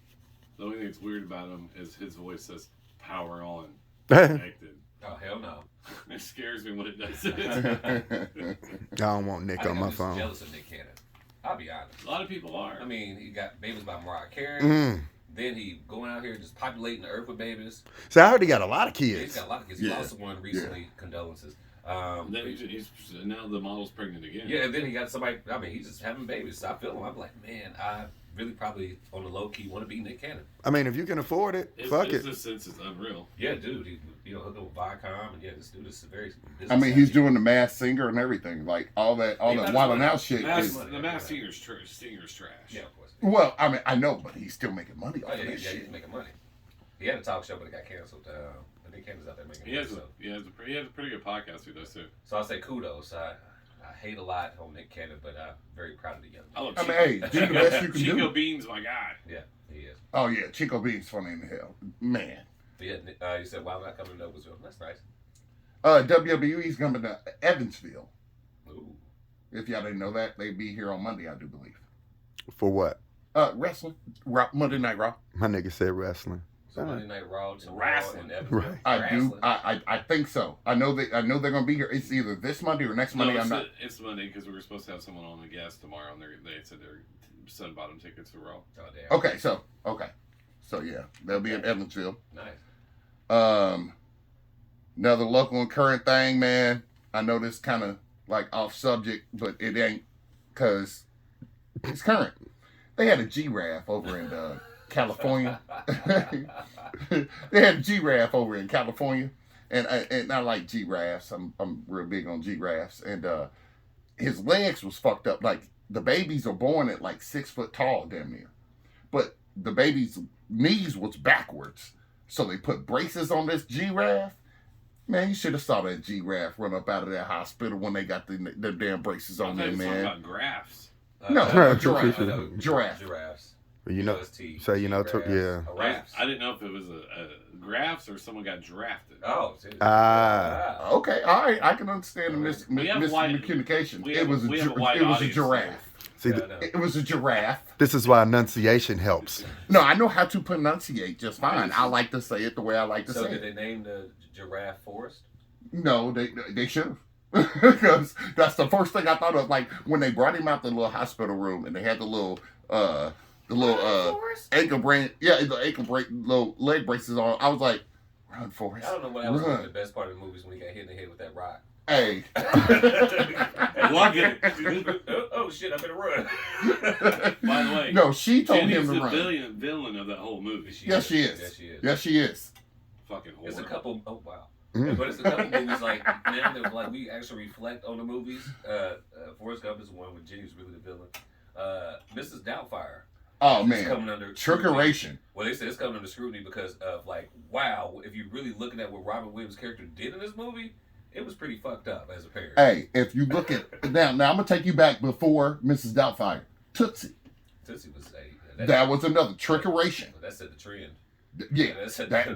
The only thing that's weird about them is his voice says "power on" connected. Oh, hell no. It scares me when it does it. I don't want Nick I think on I'm my just phone. jealous of Nick Cannon. I'll be honest. A lot of people are. I mean, he got Babies by Mariah Carey. Mm. Then he going out here just populating the earth with babies. So I heard he got a lot of He's kids. got a lot of kids. He Yeah. lost one recently. Condolences. And then now the model's pregnant again. Yeah, and then he got somebody. I mean, he's just having babies. So I feel him. I'm like, man, I really probably on the low key want to be Nick Cannon. I mean, if you can afford it, His fuck it. business sense is unreal. Yeah, dude. He hooked up with Viacom, and yeah, this dude is very. I mean, he's doing the Masked Singer and everything, like all that Wild 'N Out shit. Is, The Masked Singer's trash. Yeah, of course. well, I mean, I know, but he's still making money Oh off yeah, of that he's shit. making money. He had a talk show, but it got canceled. I think Cannon's out there making He money. has a pretty good podcast he does too. So I'll say kudos. I hate a lot on Nick Cannon, but I'm very proud of the young I man. love I mean, hey, do the best you can Chico do. Beans, my guy. Yeah, he is. Oh yeah, Chico Beans funny in the hell, man. But yeah, you said, "Wow, not coming to Noblesville." That's nice. WWE's coming to Evansville. Ooh. If y'all didn't know that, they'd be here on Monday, I do believe. For what? Wrestling, Monday Night Raw. My nigga said wrestling. So Monday Night Raw, to Wrestling. Raw, and Evansville. Right. I do. Wrestling. I think so. I know they're gonna be here. It's either this Monday or next Monday. No, I'm not. it's Monday because we were supposed to have someone on the guest tomorrow, and they said they're Sun Bottom tickets for Raw. Oh, damn. Okay, so yeah, they'll be in Evansville. Nice. Another local and current thing, man. I know this kind of like off subject, but it ain't, cause it's current. They had a giraffe over in California. They had a giraffe over in California, and I like giraffes. I'm real big on giraffes, and his legs was fucked up. Like the babies are born at like 6 foot tall, damn near, but the baby's knees was backwards, so they put braces on this giraffe. Man, you should have saw that giraffe run up out of that hospital when they got the damn braces on there, Talking man. about graphs. No, Giraffe. Giraffe. Giraffes. You know, UST, so you know, giraffes, yeah. Giraffes. I didn't know if it was a graphs or someone got drafted. Oh, see. Okay, all right, I can understand the We have a wide- miscommunication. we It have- was we have a wide it was a audience giraffe. See, Yeah, I know. It was a giraffe. this is why enunciation helps. No, I know how to pronunciate just fine. I like to say it the way I like to So say did it. they name the giraffe Forest? No, they should have. Because that's the first thing I thought of. Like when they brought him out the little hospital room and they had the little Forest? ankle little leg braces on. I was like, run, Forrest. I don't know what I was Run. the best part of the movies when he got hit in the head with that rock. Hey. Look at it. Oh shit! I better run. By the way, No, she told Jenny's him to the run. villain of that whole movie. Yes, she is. Yes, she is. Yes, she is. Fucking There's a horrible. couple. Oh wow. But it's another movies like now that like we actually reflect on the movies. Forrest Gump is the one with Jenny's really the villain. Mrs. Doubtfire. Oh It's man, coming under scrutiny. trickeration. Well, they said it's coming under scrutiny because of like, wow, if you're really looking at what Robin Williams' character did in this movie, it was pretty fucked up as a parent. Hey, if you look at now I'm gonna take you back before Mrs. Doubtfire. Tootsie. Tootsie was That was another trickeration. That set the trend. Yeah,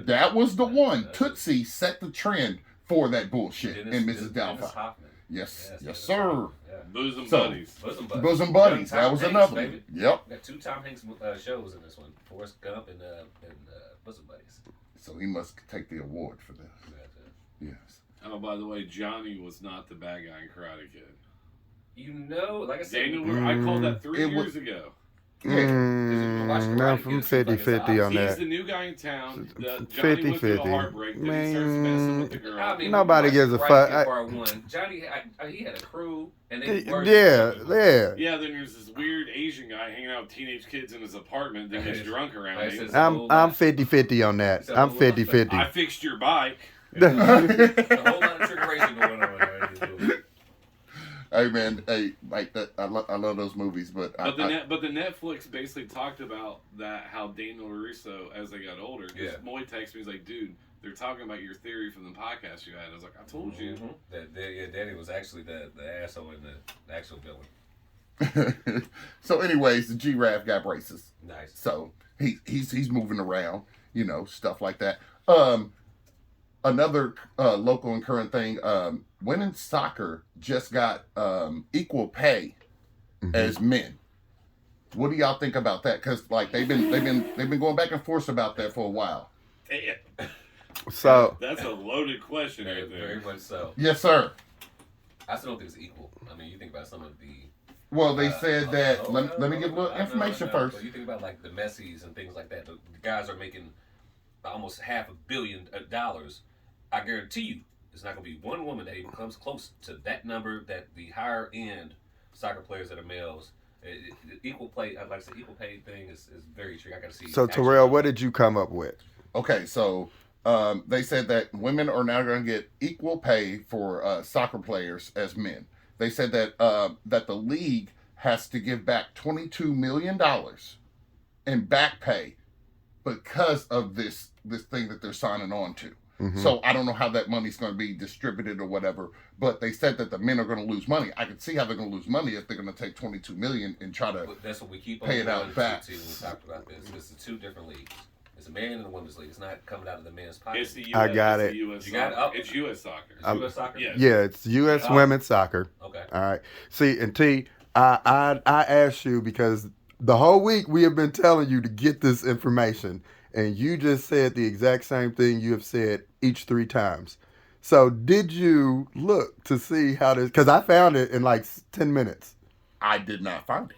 that was the one. Tootsie set the trend for that bullshit in Mrs. Doubtfire. Yes, sir. Yeah. Bosom So- buddies. Bosom buddies. Young That Tom was Hanks, another baby. one. Yep. We got 2 Tom Hanks shows in this one: Forrest Gump and Bosom Buddies. So he must take the award for this. Yes. Oh, by the way, Johnny was not the bad guy in Karate Kid. You know, like I said, Daniel, I called that 3 It was- years ago. Yeah. No, from 50-50 on He's that. the new guy in town. Johnny 50-50. went through a heartbreak. Then he starts messing with the girl. I mean, Nobody gives a fuck. Part 1. Johnny, he had a crew, and they Yeah. Yeah, then there's this weird Asian guy hanging out with teenage kids in his apartment that gets drunk around Like, him. says- I'm 50-50 on that. I'm 50-50. I fixed your bike. There's a whole lot of trickeration going on in this movie. Hey man, hey, like that. I love those movies, but But the Netflix basically talked about that, how Daniel LaRusso, as they got older, because Moy texted me, he's like, dude, they're talking about your theory from the podcast you had. I was like, I told you. That Danny was actually the asshole in the actual villain. So, anyways, the Giraffe got braces. Nice. So he's moving around, stuff like that. Another local and current thing. Women's soccer just got equal pay as men. What do y'all think about that? Because like they've been going back and forth about that for a while. Damn. So That's a loaded question right there. Very much so. Yes, sir. I still don't think it's equal. I mean, you think about some of the. Well, they said that. Let me give a little information first. But you think about like the Messis and things like that. The guys are making almost $500 million. I guarantee you, there's not going to be one woman that even comes close to that number. That the higher end soccer players that are males. Equal play, like I said, equal pay thing is very tricky. I got to see. So Terrell, what did you come up with? Okay, so they said that women are now going to get equal pay for soccer players as men. They said that that the league has to give back $22 million in back pay because of this thing that they're signing on to. Mm-hmm. So I don't know how that money's going to be distributed or whatever, but they said that the men are going to lose money. I can see how they're going to lose money if they're going to take $22 million and try to That's what we keep pay it out going back. to when we talked about this. This is 2 different leagues. It's a man and a women's league. It's not coming out of the men's pocket. It's the US, I got it's it. The US You got it? soccer. It's U.S. soccer. It's U.S. soccer? Yeah. Yeah, it's U.S. women's soccer. Okay. All right. See, and T, I asked you because the whole week we have been telling you to get this information, and you just said the exact same thing you have said each 3 times. So did you look to see how this? Because I found it in like 10 minutes. I did not find it.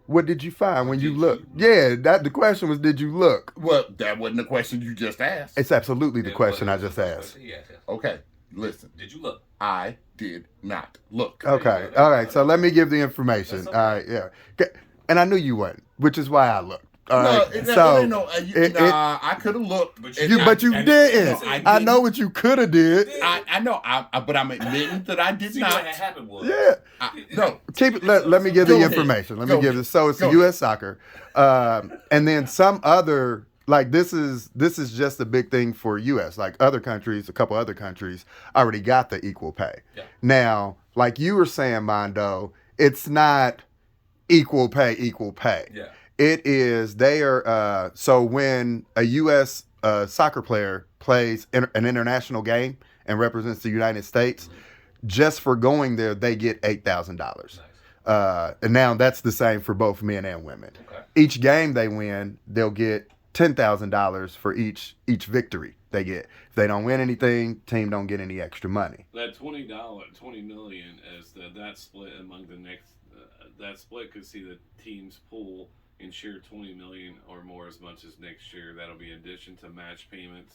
What did you find when you looked? Yeah, the question was, did you look? Well, that wasn't the question you just asked. It's absolutely the question I just asked. Yeah. Okay, listen. Did you look? I did not look. Okay, all right. So let me give the information. That's okay. All right, yeah. And I knew you wouldn't, which is why I looked. All No, right. I could have looked. But But you didn't. No, I I didn't. know what you could have did. I know, but I'm admitting that I did See, not. what had happened was. Yeah. No, Keep it. Let me give Go the ahead. information. Let Go me give ahead. this. So it's Go U.S. soccer, and then some other. Like this is just a big thing for U.S. Like other countries, a couple other countries already got the equal pay. Yeah. Now, like you were saying, Mondo, it's not equal pay. Yeah. It is, they are, so when a U.S. Soccer player plays an international game and represents the United States, just for going there, they get $8,000. Nice. And now that's the same for both men and women. Okay. Each game they win, they'll get $10,000 for each victory they get. If they don't win anything, team don't get any extra money. That $20 million is that split among the next. That split could see the teams pool and share $20 million or more as much as next year. That'll be in addition to match payments,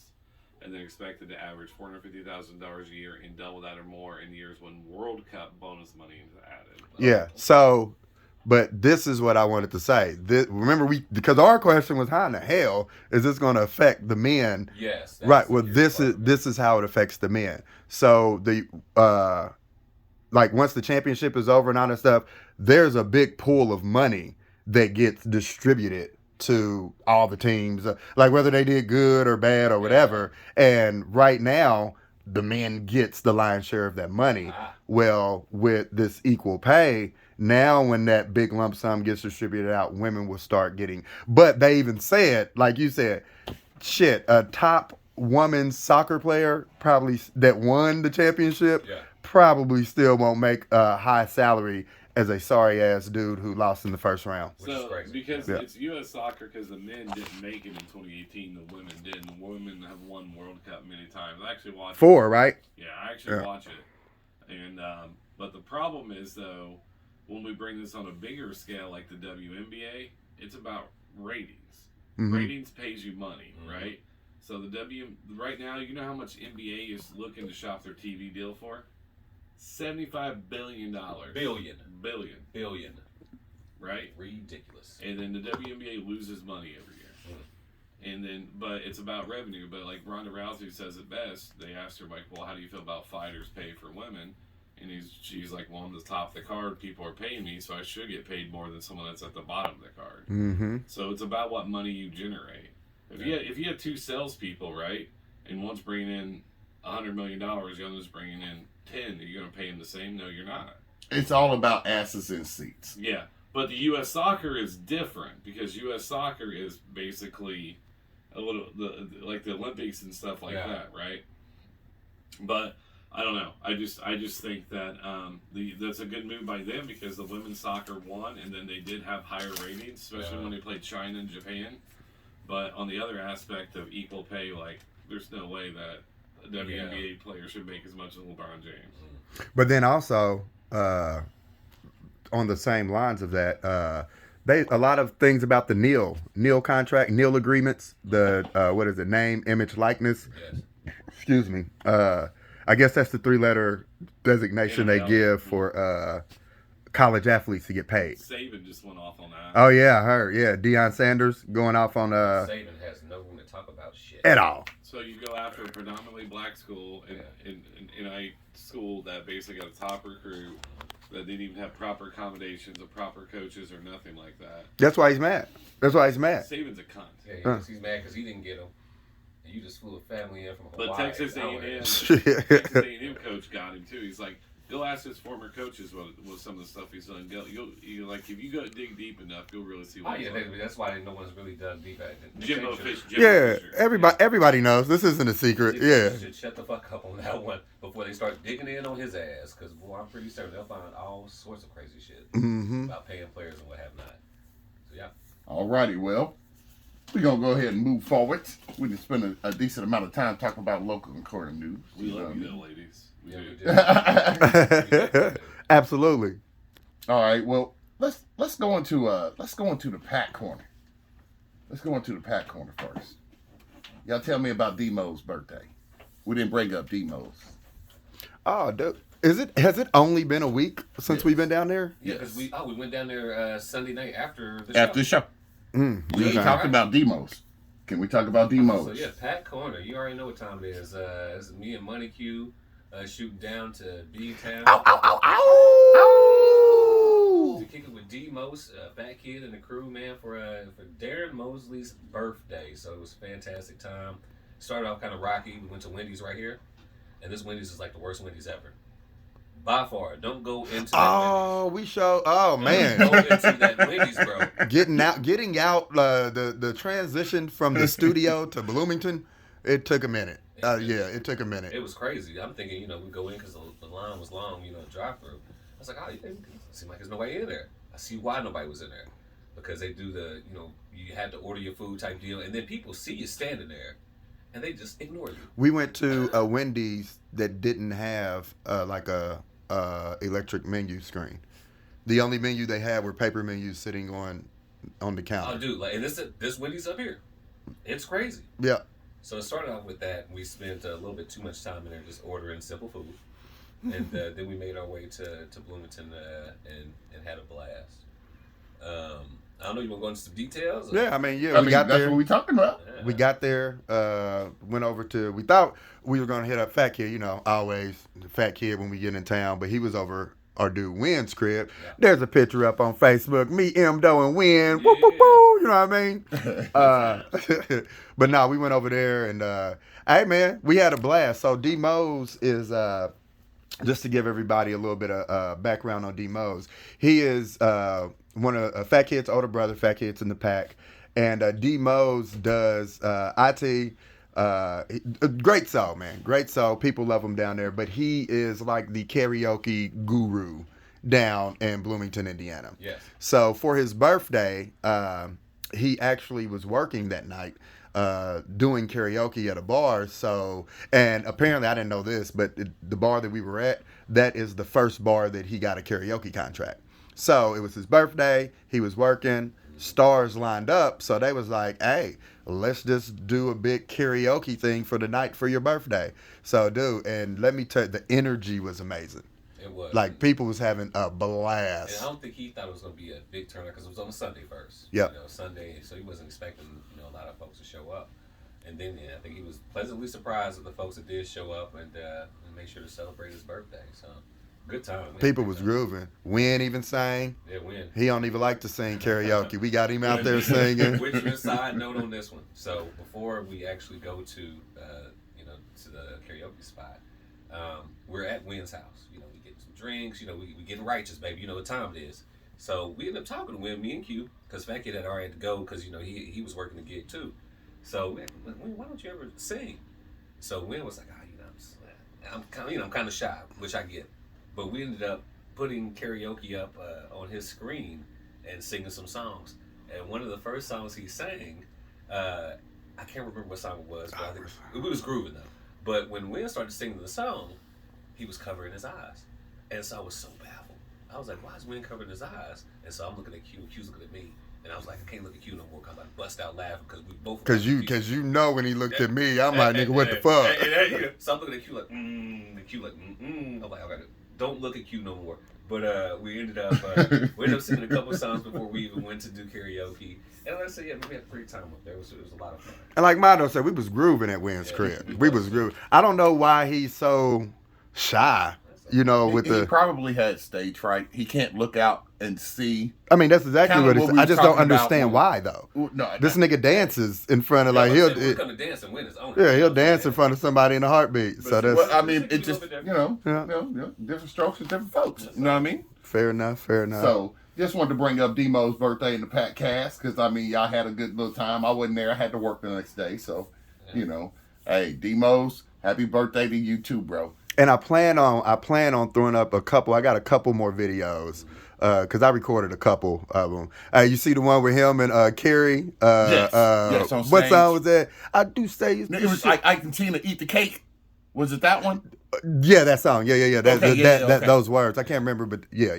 and they're expected to average $450,000 a year and double that or more in years when World Cup bonus money is added. Yeah. So But this is what I wanted to say. Remember, because our question was, how in the hell is this going to affect the men? Yes. that's Right. the Well, weird part of it. this is how it affects the men. So like once the championship is over and all that stuff, there's a big pool of money that gets distributed to all the teams, like whether they did good or bad or whatever. And right now, the men gets the lion's share of that money. Ah. Well, with this equal pay, now when that big lump sum gets distributed out, women will start getting. But they even said, like you said, shit, a top woman soccer player probably that won the championship Yeah. probably still won't make a high salary as a sorry ass dude who lost in the first round. Which is So, crazy. because Yeah. it's U.S. soccer, because the men didn't make it in 2018, the women did. And the women have won World Cup many times. I actually watched 4, right? Yeah, I actually Yeah. watch it. And but the problem is though, when we bring this on a bigger scale like the WNBA, it's about ratings. Mhm. Ratings pays you money, Mhm. right? So right now, you know how much NBA is looking to shop their TV deal for? $75 billion. Billion, right? Ridiculous. And then the WNBA loses money every year. And then, but it's about revenue. But like Ronda Rousey says it best. They asked her like, "Well, how do you feel about fighters pay for women?" And she's like, "Well, I'm the top of the card. People are paying me, so I should get paid more than someone that's at the bottom of the card." Mm-hmm. So it's about what money you generate. If you had two salespeople, right, and one's bringing in $100 million, the other's bringing in 10, are you going to pay them the same? No, you're not. It's all about asses in seats. Yeah, but the U.S. soccer is different because U.S. soccer is basically a little like the Olympics and stuff like that, right? But I don't know. I just think that that's a good move by them because the women's soccer won, and then they did have higher ratings, especially when they played China and Japan. But on the other aspect of equal pay, like there's no way that a WNBA player should make as much as LeBron James. But then also, on the same lines of that, a lot of things about the NIL contract, NIL agreements, the what is it, name, image, likeness. Yes. Excuse me. I guess that's the 3-letter designation they NIL. give for college athletes to get paid. Saban just went off on that. Oh yeah, I heard. Yeah, Deion Sanders going off on Saban has no room to talk about shit. at all. So you go after a predominantly black school in a school that basically got a top recruit that didn't even have proper accommodations or proper coaches or nothing like that. That's why he's mad. Saban's a cunt. Yeah, he's mad because he didn't get him. And you just flew a family in from Hawaii. But Texas Oh, A&M, yeah. Texas A&M coach got him too. He's like, go ask his former coaches what some of the stuff he's done. You like if you go dig deep enough, you'll really see what. Oh, yeah, that's why no one's really done deep at it. Jimbo Fisher. Yeah, everybody knows. This isn't a secret. Yeah. Should shut the fuck up on that one before they start digging in on his ass. Because, boy, I'm pretty certain they'll find all sorts of crazy shit Mm-hmm. about paying players and what have not. So, yeah. Alrighty, well, we're going to go ahead and move forward. We can spend a decent amount of time talking about local and current news. We love you, though, ladies. We Yeah, do. we did. Absolutely. All right, well, let's go into the Pat corner. Let's go into the Pat corner first. Y'all tell me about Demo's birthday. We didn't bring up Demo's. Oh, dude. Has it only been a week since we've been down there? Yeah, because we went down there Sunday night after the After the show. We ain't talking about Demo's. Can we talk about Demo's? So, yeah, Pat Corner. You already know what time it is. It's me and Money Q shooting down to B-Town. Ow, ow, ow, ow! To kick it with D-Mos, Fat Kid and the crew, man, for Darren Mosley's birthday. So it was a fantastic time. Started off kind of rocky. We went to Wendy's right here. And this Wendy's is like the worst Wendy's ever. By far. Don't go into that Oh, oh Wendy's. man. Don't go into that Wendy's, bro. Getting out the transition from the studio to Bloomington, it took a minute. It took a minute. It was crazy. I'm thinking, we go in because the line was long, drive through. I was like, it seemed like there's nobody in there. I see why nobody was in there. Because they do you had to order your food type deal, and then people see you standing there, and they just ignore you. We went to a Wendy's that didn't have like a electric menu screen. The only menu they had were paper menus sitting on the counter. Oh, dude, and this Wendy's up here, it's crazy. Yeah. So it started off with that. We spent a little bit too much time in there just ordering simple food, and then we made our way to Bloomington and had a blast. I don't know. You want to go into some details? Or? Yeah, I mean, I mean, got that's there. what we talking about. Yeah. We got there, went over to, we thought we were going to hit up Fat Kid, you know, always the Fat Kid when we get in town, but he was over our dude Wynn's crib. Yeah. There's a picture up on Facebook, me, M, Doe, and Wynn, Yeah. woo, woo, woo, you know what I mean? But no, we went over there and, hey man, we had a blast. So D Mose is, just to give everybody a little bit of background on D Mose, he is one of Fat Kid's older brother. Fat Kid's in the pack. And D Mose does IT. Great soul, man. Great soul. People love him down there. But he is like the karaoke guru down in Bloomington, Indiana. Yes. So for his birthday, he actually was working that night doing karaoke at a bar. So, and apparently I didn't know this, but the bar that we were at, that is the first bar that he got a karaoke contract. So it was his birthday. He was working. Stars lined up, so they was like, hey, let's just do a big karaoke thing for the night for your birthday. So dude, and let me tell you, the energy was amazing. It was. Like people was having a And blast. I don't think he thought it was going to be a big turnout because it was on a Sunday first. Yep. You know, Sunday, so he wasn't expecting, you know, a lot of folks to show up. And then I think he was pleasantly surprised at the folks that did show up and make sure to celebrate his birthday. So good time. Man. People Good was time. grooving. Wynn even sang. Yeah, win. He don't even like to sing karaoke. We got him out there singing. Which is a side note on this one. So before we actually go to, you know, to the karaoke spot, we're at Wynn's house. You know, we get some drinks. You know, we getting righteous, baby. You know what time it is. So we ended up talking to Wynn, me and Q, because Fat Kid had already had to go because, you know, he was working the gig too. So we like, Wynn, why don't you ever sing? So Wynn was like, you know, I'm kind of shy, which I get. But we ended up putting karaoke up on his screen and singing some songs. And one of the first songs he sang, I can't remember what song it was, but I think it was grooving though. But when Wynn started singing the song, he was covering his eyes. And so I was so baffled. I was like, why is Wynn covering his eyes? And so I'm looking at Q, and Q's looking at me. And I was like, I can't look at Q no more because I'm about to bust out laughing because we both. Cause you know when he looked at me, I'm like, nigga, what the fuck? So I'm looking at Q like, the Q like, I'm like, okay, don't look at Q no more. But we ended up singing a couple songs before we even went to do karaoke. And like I said, yeah, we had a great time up there. It was a lot of fun. And like Mondo said, we was grooving at Wynn's crib. We was grooving. I don't know why he's so shy, you know, with He the. probably had stage fright. He can't look out and see. I mean, that's exactly Kinda what what it's. we I was just don't talking about understand when- why though. No, This nigga dances in front of like We're he'll. gonna dance and win his own. Yeah, he'll dance in front of somebody in a heartbeat. So that's Well, I mean, It's it a just, little bit you know, Yeah. different strokes for different folks. You know what I mean? fair enough. Fair enough. So, just wanted to bring up Demo's birthday in the Pat cast because, I mean, y'all had a good little time. I wasn't there. I had to work the next day. So, you know, hey, Demo's, happy birthday to you too, bro. And I plan on throwing up a couple. I got a couple more videos because I recorded a couple of them. You see the one with him and Carrie? Yes, on what stage. song was that? I do say It was like Ike and Tina eat the cake. Was it that one? yeah, that song. Yeah. Okay, okay. Those words. I can't remember, but yeah.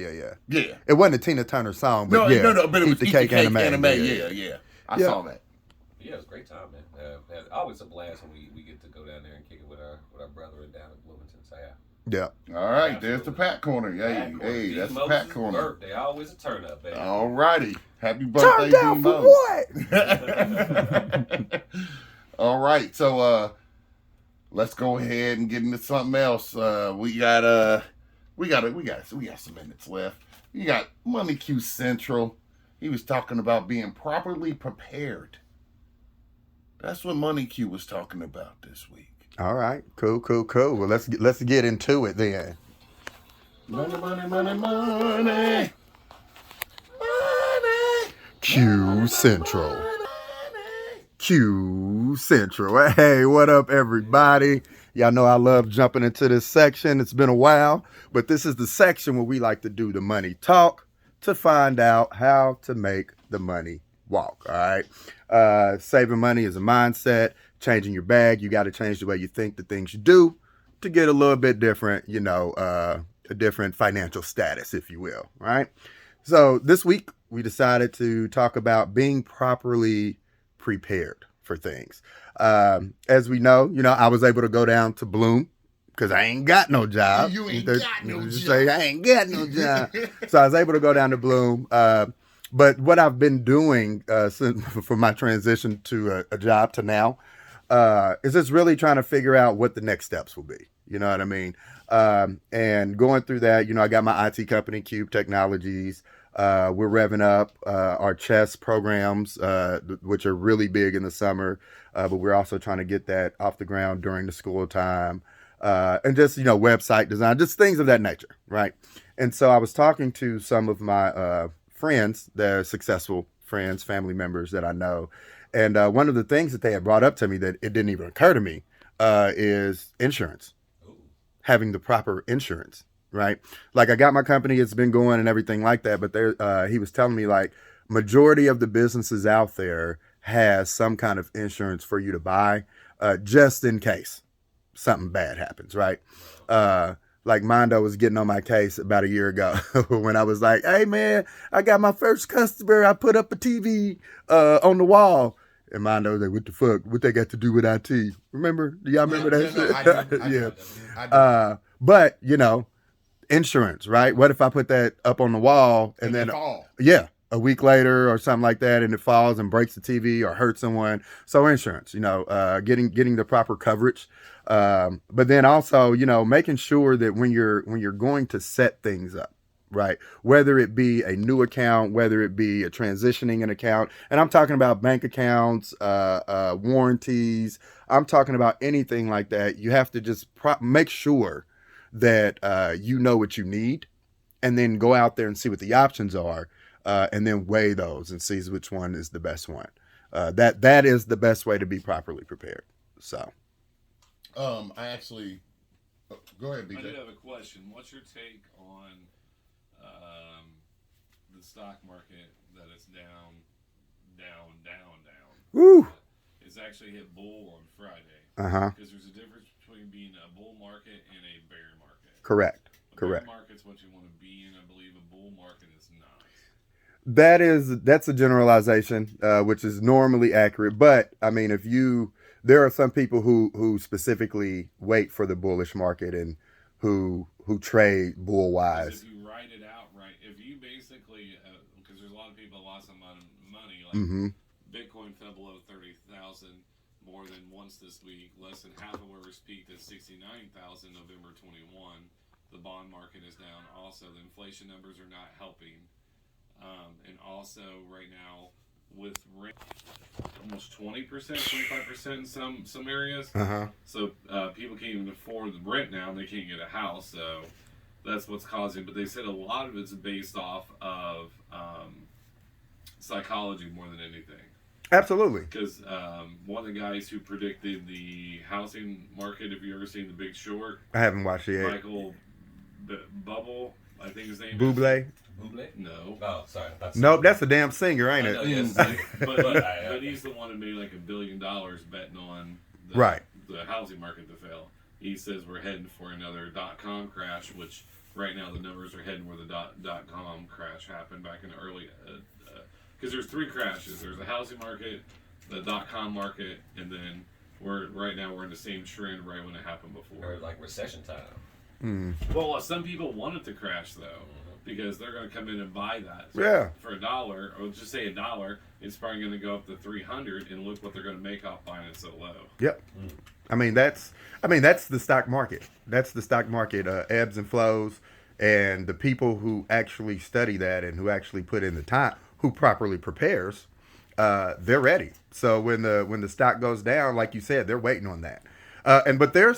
Yeah. It wasn't a Tina Turner song, but No, but it was Eat the Cake anime. Yeah. I Yeah. saw that. Yeah, it was a great time, man. Always a blast when we get to go down there and kick it with our brethren down in Bloomington. So yeah. Yeah. All right, there's the Pat corner. Pat corner. Hey, D. that's the Moses' Pat corner. Birthday, always a turn up, baby. All righty. Happy birthday, Turn down for Demo. what? All right, so let's go ahead and get into something else. We got some minutes left. We got Money Q Central. He was talking about being properly prepared. That's what Money Q was talking about this week. All right. Cool. Well, let's get into it then. Money. Q Central. Q Central. Hey, what up, everybody? Y'all know I love jumping into this section. It's been a while, but this is the section where we like to do the money talk to find out how to make the money walk. All right. Saving money is a mindset. Changing your bag. You got to change the way you think the things you do to get a little bit different, you know, a different financial status, if you will. Right. So this week we decided to talk about being properly prepared for things. As we know, I was able to go down to Bloom because I ain't got no job. You ain't got no job. Say I ain't got no job. So I was able to go down to Bloom. But what I've been doing since for my transition to a job to now is just really trying to figure out what the next steps will be. You know what I mean? And going through that, I got my IT company, Cube Technologies. We're revving up our chess programs, which are really big in the summer, but we're also trying to get that off the ground during the school time. And just, website design, just things of that nature, right? And so I was talking to some of my friends, they're successful friends, family members that I know. And one of the things that they had brought up to me that it didn't even occur to me is insurance, having the proper insurance, right? Like I got my company, it's been going and everything like that. But he was telling me like majority of the businesses out there has some kind of insurance for you to buy just in case something bad happens, right? Like Mondo was getting on my case about a year ago when I was like, hey man, I got my first customer. I put up a TV on the wall. And Mondo was like, what the fuck? What they got to do with IT? Remember? Do y'all remember that shit? I do. But, insurance, right? What if I put that up on the wall and then a week later or something like that, and it falls and breaks the TV or hurts someone? So insurance, getting the proper coverage. But then also, making sure that when you're going to set things up, right? Whether it be a new account, whether it be a transitioning an account, and I'm talking about bank accounts, warranties. I'm talking about anything like that. You have to just make sure that you know what you need, and then go out there and see what the options are, and then weigh those and see which one is the best one. That is the best way to be properly prepared. So, I actually go ahead, BJ. I do have a question. What's your take on the stock market that is down? Woo! It's actually hit bull on Friday. Because there's a difference between being a bull market and a bear market. Correct. A Correct. bear market's what you want to be in. I believe a bull market is not. That's a generalization, which is normally accurate. But I mean, there are some people who specifically wait for the bullish market and who trade bull wise. If you write it out right, if you basically, because there's a lot of people that lost some money, like Bitcoin fell below 30,000 more than once this week. Less than half of where it's peaked at 69,000 November 21. The bond market is down. Also, the inflation numbers are not helping. And also, right now, with rent almost 20%, 25% in some areas. So people can't even afford the rent now, and they can't get a house. So that's what's causing. But they said a lot of it's based off of psychology more than anything. Absolutely. Because one of the guys who predicted the housing market, have you ever seen The Big Short? I haven't watched it yet. Michael Bubble, I think his name Bublé? is. Bublé? No. Oh, sorry. Nope, that's a damn singer, ain't it? Yes, but he's the one who made like $1 billion betting on the housing market to fail. He says we're heading for another .com crash, which right now the numbers are heading where the .com crash happened back in the early... Because there's three crashes. There's the housing market, the .com market, and then right now we're in the same trend right when it happened before. Or like recession time. Well, some people want it to crash though, because they're going to come in and buy that. Yeah. For $1, or just say $1, it's probably going to go up to 300, and look what they're going to make off buying it so low. Yep. I mean that's the stock market. That's the stock market, ebbs and flows, and the people who actually study that and who actually put in the time, who properly prepares, they're ready. So when the stock goes down, like you said, they're waiting on that. But there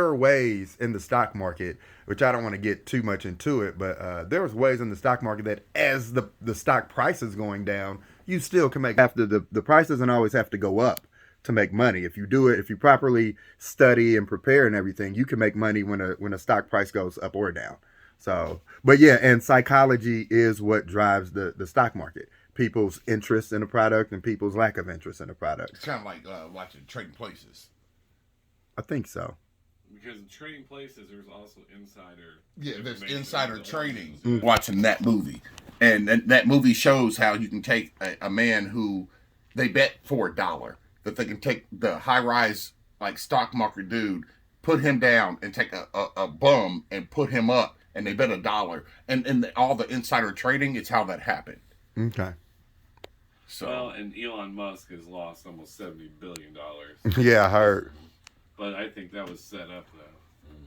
are ways in the stock market, which I don't want to get too much into it, but there's ways in the stock market that as the stock price is going down, you still can make, after the price doesn't always have to go up to make money. If you properly study and prepare and everything, you can make money when a stock price goes up or down. So, but yeah, and psychology is what drives the stock market. People's interest in a product and people's lack of interest in a product. It's kind of like watching Trading Places. I think so. Because in Trading Places, there's also insider. Yeah, there's insider trading. Watching that movie, and that movie shows how you can take a man who they bet for $1 that they can take the high rise like stock market dude, put him down, and take a bum and put him up. And they bet $1, and all the insider trading, it's how that happened. Okay. So Well, and Elon Musk has lost almost $70 billion. Yeah, I heard. But I think that was set up, though.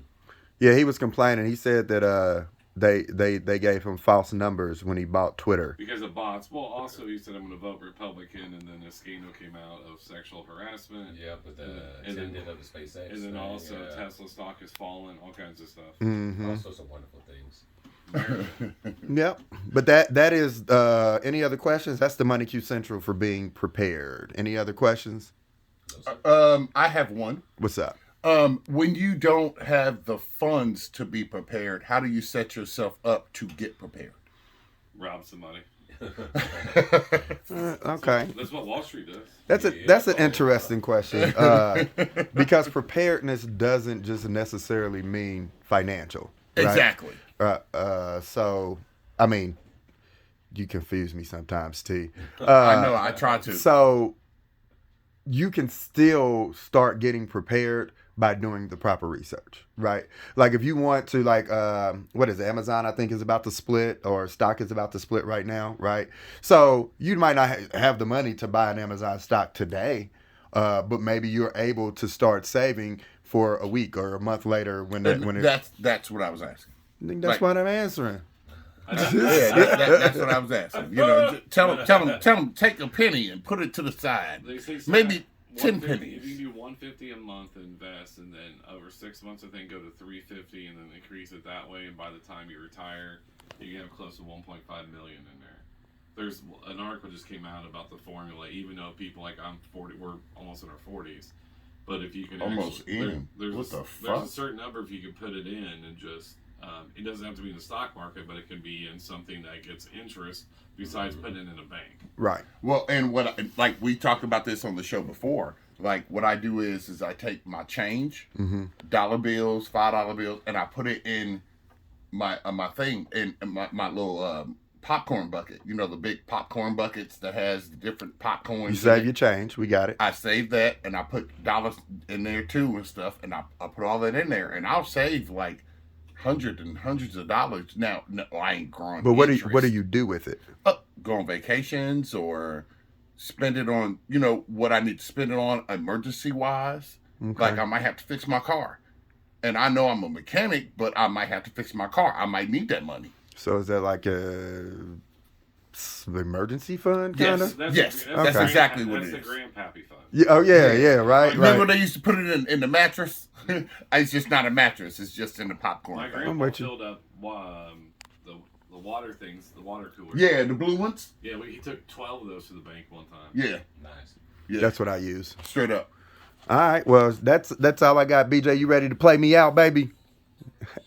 Yeah, he was complaining. He said that they gave him false numbers when he bought Twitter. Because of bots. Well, also, he said, I'm going to vote Republican, and then a scandal came out of sexual harassment. Yeah, but the And then- attendant of the SpaceX. And then thing, also yeah. Tesla stock has fallen, all kinds of stuff. Mm-hmm. All sorts of wonderful things. Yep. But that is any other questions? That's the Money Q Central for being prepared. Any other questions? No, sir. I have one. What's up? When you don't have the funds to be prepared, how do you set yourself up to get prepared? Rob somebody. Okay. That's what Wall Street does. That's an interesting question because preparedness doesn't just necessarily mean financial. Right? Exactly. So, I mean, you confuse me sometimes, T. I know. I try to. So, you can still start getting prepared by doing the proper research, right? Like if you want to, like, what is it? Amazon, I think, is about to split, or stock is about to split right now, right? So you might not have the money to buy an Amazon stock today, but maybe you're able to start saving for a week or a month later when That's what I was asking. that's like- what I'm answering. That's what I was asking. You know, tell them, take a penny and put it to the side. They say Maybe 10 150 pennies. If you do $150 a month, invest, and then over 6 months, I think go to $350, and then increase it that way. And by the time you retire, you can have close to $1.5 million in there. There's an article just came out about the formula. Even though people like I'm 40, we're almost in our 40s, but if you can Almost actually, in. there's What a, the there's fuck? a certain number if you can put it in and just. It doesn't have to be in the stock market, but it can be in something that gets interest besides putting it in a bank. Right. Well, and like we talked about this on the show before. Like what I do is I take my change, dollar bills, $5 bills, and I put it in my thing in my little popcorn bucket. You know, the big popcorn buckets that has the different popcorns. You save your change. We got it. I save that and I put dollars in there too and stuff, and I put all that in there, and I'll save like hundreds and hundreds of dollars. Now, no, I ain't growing. But what do you do with it? Go on vacations or spend it on, what I need to spend it on emergency wise. Okay. Like I might have to fix my car. And I know I'm a mechanic, but I might have to fix my car. I might need that money. So is that like a emergency fund kind of? Yes, that's that's the exactly grand, what it that's is. the grandpappy fund. Yeah, oh yeah, right, Remember right. they used to put it in the mattress? It's just not a mattress. It's just in the popcorn. My bag. grandpa with you. filled up the water things, the water cooler. Yeah, the blue ones? Yeah, he took 12 of those to the bank one time. Yeah, Nice. yeah. That's what I use. Straight up. All right, well that's all I got. BJ, you ready to play me out, baby?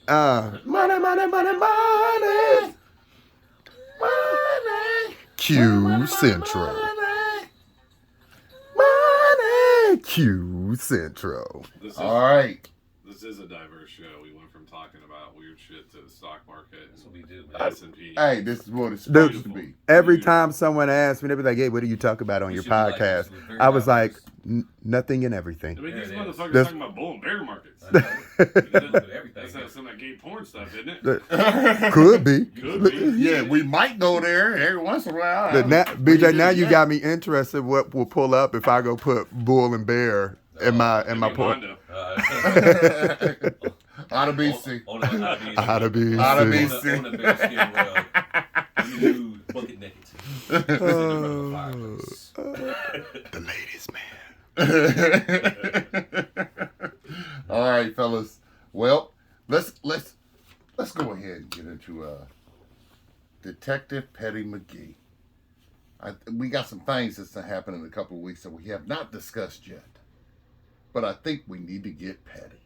Money, money, money, money. Money. Q Central. Money. Q Central. All right. This is a diverse show. We went from talking about weird shit to the stock market. That's what we do, and man. S&P. Hey, this is what it's supposed Dude. to be. Every time someone asks me, they be like, "Hey, what do you talk about on We your should be like podcast?" this with very I was like, diverse. "Nothing and I everything." mean, these Yeah, it is. motherfuckers That's- talking about bull and bear markets. I know. With everything. That's some of that gay porn stuff, isn't it? Could be. Could be. Yeah, we might go there every once in a while. But now, BJ, now you Yeah. got me interested. What will pull up if I go put bull and bear in my Maybe point? Mondo. Ought to be see. How to be. Oughta be. seen. On the bearskin rug. You do bucket naked. Sitting in front of the fireplace. The ladies, man. All right, fellas. Well, let's go ahead and get into Detective Petty McGee. We got some things that's gonna happen in a couple of weeks that we have not discussed yet, but I think we need to get petty.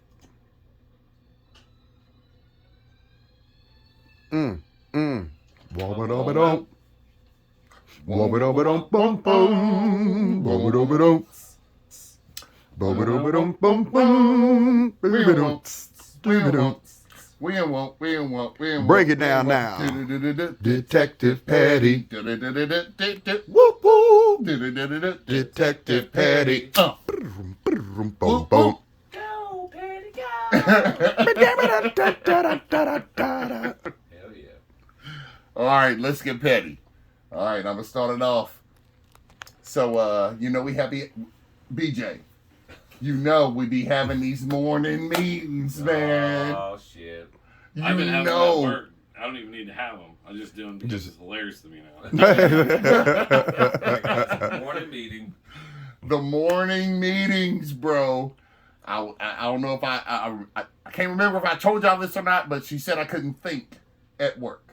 Wobba-dobba-dum. Wobba-dobba-dum-bum-bum. Wobba-dobba-dum. Wobba-dobba-dum-bum-bum. Boo-ba-dum. Boo-ba-dum. We won't. Break it down now. Detective Petty. Whoop whoop. Detective Petty. Boom, boom, boom. Go, Patty, go. Da-da-da-da-da-da-da-da. Hell yeah. All right, let's get petty. All right, I'm gonna start it off. So, we have BJ. You know we be having these morning meetings, man. Oh shit. I've been You having them at know. work. I don't even need to have them. I just do them because Just- it's hilarious to me now. Morning meeting. The morning meetings, bro. I don't know if I can't remember if I told y'all this or not, but she said I couldn't think at work.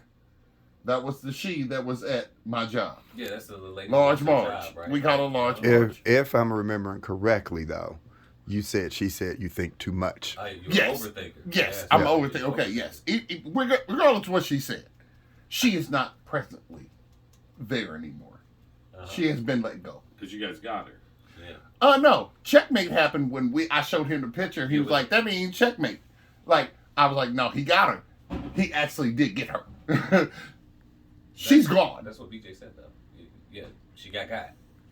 That was the she that was at my job. Yeah, that's the lady. Large who does the Marge. job, right? We call her Large Marge. If I'm remembering correctly, though, she said you think too much. You're Yes. an overthinker. Yes, I'm Yeah. overthinking. Okay, yes. Regardless of what she said, she is not presently there anymore. Uh-huh. She has been let go. Because you guys got her. Yeah. No. Checkmate happened when I showed him the picture. He was like, that means checkmate. Like, I was like, no, he got her. He actually did get her. She's gone. That's what BJ said, though. Yeah, she got.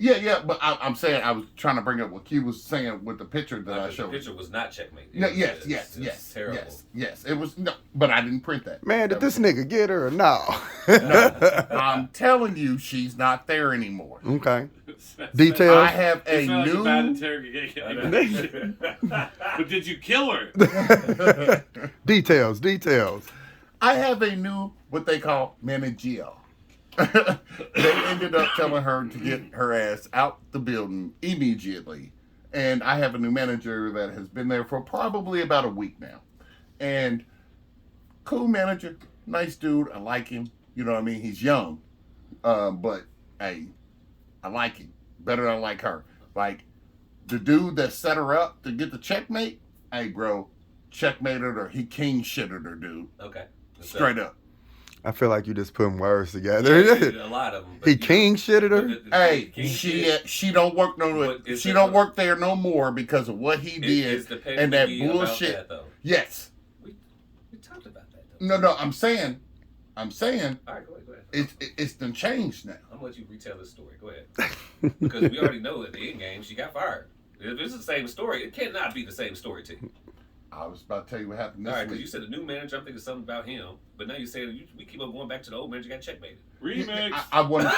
Yeah, but I'm saying I was trying to bring up what Q was saying with the picture that I The showed. picture was not checkmate. No, It yes, was- yes, it was yes, terrible. yes. It was no, but I didn't print that. Man, did That this nigga get her or no? I'm telling you, she's not there anymore. Okay. I Details. have a It sounds like a bad new. interrogation. But did you kill her? Details. I have a new what they call manager. They ended up telling her to get her ass out the building immediately. And I have a new manager that has been there for probably about a week now. And cool manager, nice dude. I like him. You know what I mean? He's young. But hey, I like him. Better than I like her. Like the dude that set her up to get the checkmate, hey bro, checkmated her. He king shitted her, dude. Okay. Straight up. I feel like you just putting words together. A lot of them. He king shitted her. Hey, she don't work But is she that- don't work there no more because of what he did Is the and that pedigree about bullshit. that, though? Yes. We talked about that, though. No, I'm saying All right, go ahead. it's done changed now. I'm gonna let you retell this story. Go ahead. Because we already know at the end game she got fired. If it's the same story, it cannot be the same story to you. I was about to tell you what happened All this right, because you week. said the new manager, I'm thinking something about him. But now you're saying we keep on going back to the old manager, got checkmated. Remix. I wanted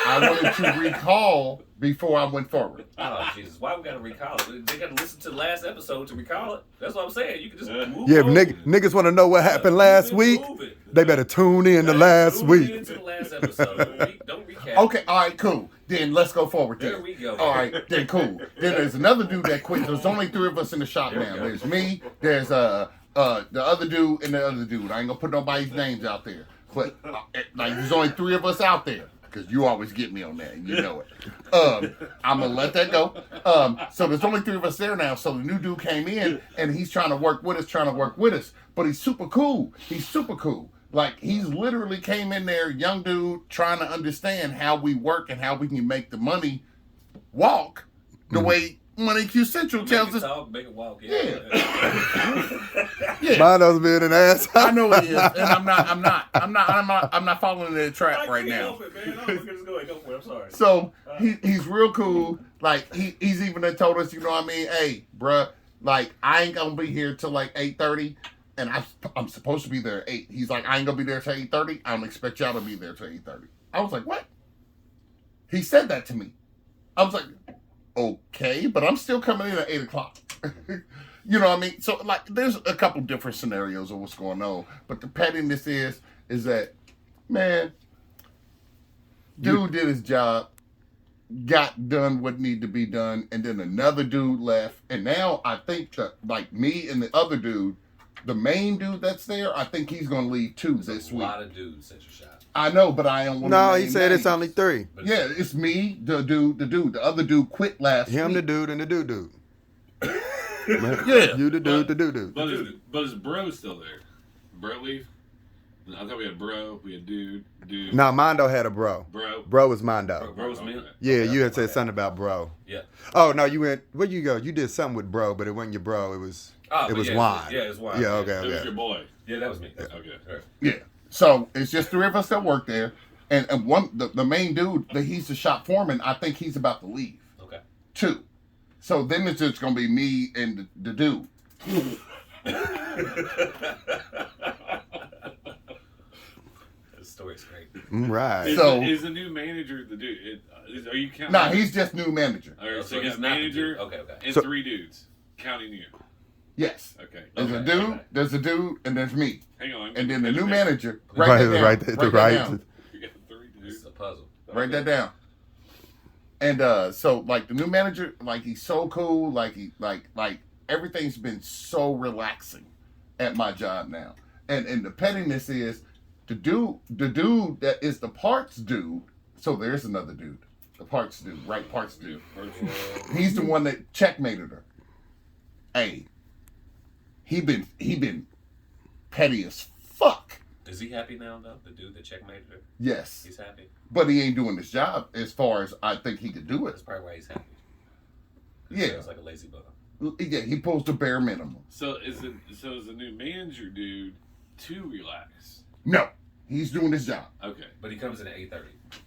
to recall before I went forward. Oh, Jesus. Why we got to recall it? They got to listen to the last episode to recall it. That's what I'm saying. You can just move Yeah, if on. niggas want to know what happened last week, they better tune in to last Move week. into the last episode. Don't recap. Okay, all right, cool. Then let's go forward. There Then. we go. All right, then cool. Then there's another dude that quit. There's only 3 of us in the shop There we now. go. There's me. There's the other dude and the other dude. I ain't gonna put nobody's names out there, but like there's only 3 of us out there because you always get me on that. You know it. I'm gonna let that go. So there's only 3 of us there now. So the new dude came in and he's trying to work with us. But he's super cool. Like he's literally came in there, young dude, trying to understand how we work and how we can make the money walk the way Money Q Central tells us. Talk, make it walk. Yeah. Mondo's being an ass. I know he is, and I'm not following the trap right now. Help it, man. I'm just go ahead. Go for it. I'm sorry. So he's real cool. Like he's even told us, you know what I mean? Hey, bruh, like I ain't gonna be here till like 8:30, and I'm supposed to be there at 8. He's like, I ain't gonna be there till 8:30. I don't expect y'all to be there till 8:30. I was like, what? He said that to me. I was like, okay, but I'm still coming in at 8 o'clock. You know what I mean? So like, there's a couple different scenarios of what's going on, but the pettiness is that, man, dude did his job, got done what needed to be done, and then another dude left, and now I think that like me and the other dude, the main dude that's there, I think he's gonna leave too this A week. lot of dudes at your shop. I know, but I don't want to. No, he said it's only 3. But Yeah, it's me, the dude. The other dude quit last Him, week. the dude, and the dude. Yeah. You the dude, the dude. But is bro still there? Bro leave? I thought we had bro, we had dude. No, Mondo had a bro. Bro. Bro was Mondo. Bro was me. Okay. Yeah, Okay, you had my said bad. something about bro. Yeah. Oh no, you went. Where you go? You did something with bro, but it wasn't your bro. It was. Oh, It but was yeah, wine. Yeah, it's wine. Yeah, Yeah, okay, That was okay. your boy. Yeah, that was me. Okay. All right. Yeah. So it's just 3 of us that work there, and the main dude that he's the shop foreman. I think he's about to leave Okay. too. So then it's just gonna be me and the dude. This story's great. Right. Is the new manager the dude? Are you counting? Nah, he's just new manager. All right, so you he's got not the manager dude. Okay. and So- 3 dudes, counting you. Yes. Okay. There's a dude, there's a dude, and there's me. Hang on. And then the new manager. Right, Write that down. right there, Write that right. down. You got 3 dudes. It's a puzzle. Write that down. And so like the new manager, like he's so cool, like everything's been so relaxing at my job now. And the pettiness is the dude that is the parts dude. So there's another dude. The parts dude, right? Parts dude. He's the one that checkmated her. Hey, he been petty as fuck. Is he happy now, though? The dude that checkmated her? Yes. He's happy? But he ain't doing his job as far as I think he could do it. That's probably why he's happy. Yeah. Sounds like a lazy bum. Yeah, he pulls the bare minimum. So is the new manager dude too relaxed? No, he's doing his job Okay, but he comes in at 8:30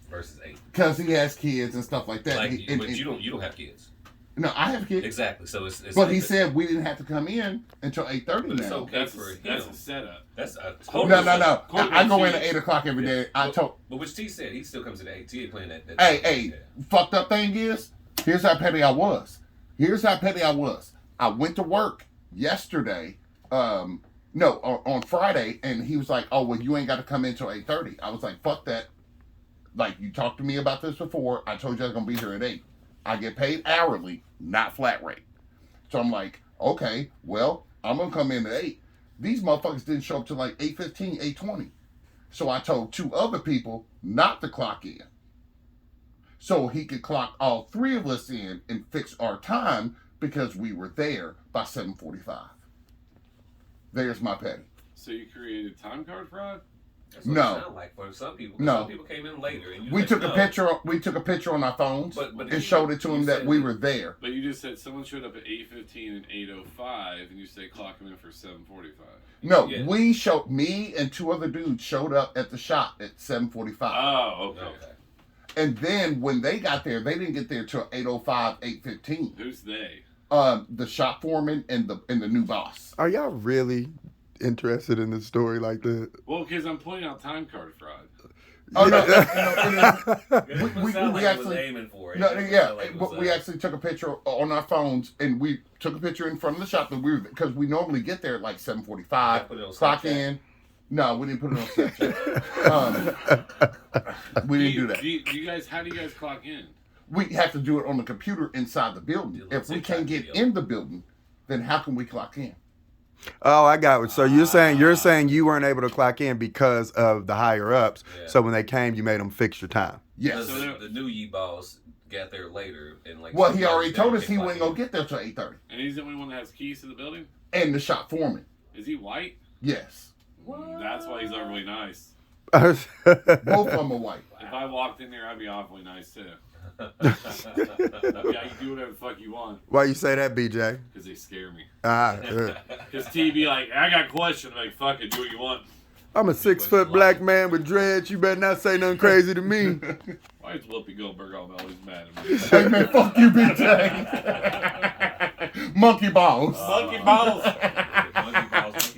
versus 8. because he has kids and stuff like that. Like, He- but you don't have kids. No, I have kids. Exactly. So it's But like he the- said we didn't have to come in until 8:30 But it's now. okay That's for that's him. a setup. That's a No, no, no. Corporate I go in T. at 8 o'clock every day. I But- told. But which T said he still comes in at 8. T ain't playing that. Hey, Yeah. fucked up thing is, here's how petty I was. I went to work yesterday. On Friday, and he was like, "Oh, well, you ain't got to come in till 8:30." I was like, "Fuck that." Like, you talked to me about this before. I told you I was gonna be here at 8. I get paid hourly, not flat rate. So I'm like, okay, well, I'm gonna come in at 8. These motherfuckers didn't show up till like 8:15, 8:20. So I told 2 other people not to clock in, so he could clock all 3 of us in and fix our time because we were there by 7:45. There's my petty. So you created time card fraud? That's what No. it sound like for some people. 'Cause No. Some people came in later. And you We let took them a know. picture. We took a picture on our phones But and you- showed it to you him that said we were there. But you just said someone showed up at 8:15 and 8:05, and you say clock them in for 7:45. No, Yeah. we showed me and 2 other dudes showed up at the shop at 7:45. Oh, okay. Okay. And then when they got there, they didn't get there till 8:05, 8:15. Who's they? The shop foreman and the new boss. Are y'all really interested in this story like that? Well, because I'm pointing out time card fraud. Oh no, Yeah. It We- we, sound we like it was actually- aiming for it. no, It didn't yeah. sound like it But was, we actually took a picture on our phones, and we took a picture in front of the shop that we were because we normally get there at like 7:45. Yeah, put it on Clock Snapchat. in. No, we didn't put it on Snapchat. We didn't do that. You guys, how do you guys clock in? We have to do it on the computer inside the building. Do a If we TikTok can't get video. in the building, then how can we clock in? Oh, I got it. So you're saying you weren't able to clock in because of the higher ups. Yeah. So when they came, you made them fix your time. Yes. So The new Yee boss got there later and like. Well, some he hours already later told us they he clocked wasn't gonna in. get there till 8:30. And he's the only one that has keys to the building? And the shop foreman. Is he white? Yes. That's why he's not really nice. Both of them are white. If I walked in there, I'd be awfully nice too. Yeah, you do whatever the fuck you want, Why you say that, BJ? because they scare me. Uh, Because TV, like, I got questions, like, fuck it, do what you want. I'm a 6-foot black man with dreads. You better not say nothing crazy to me. Why is Whoopi Goldberg always mad at me? Hey man, fuck you, BJ. Monkey balls. Monkey balls! Monkey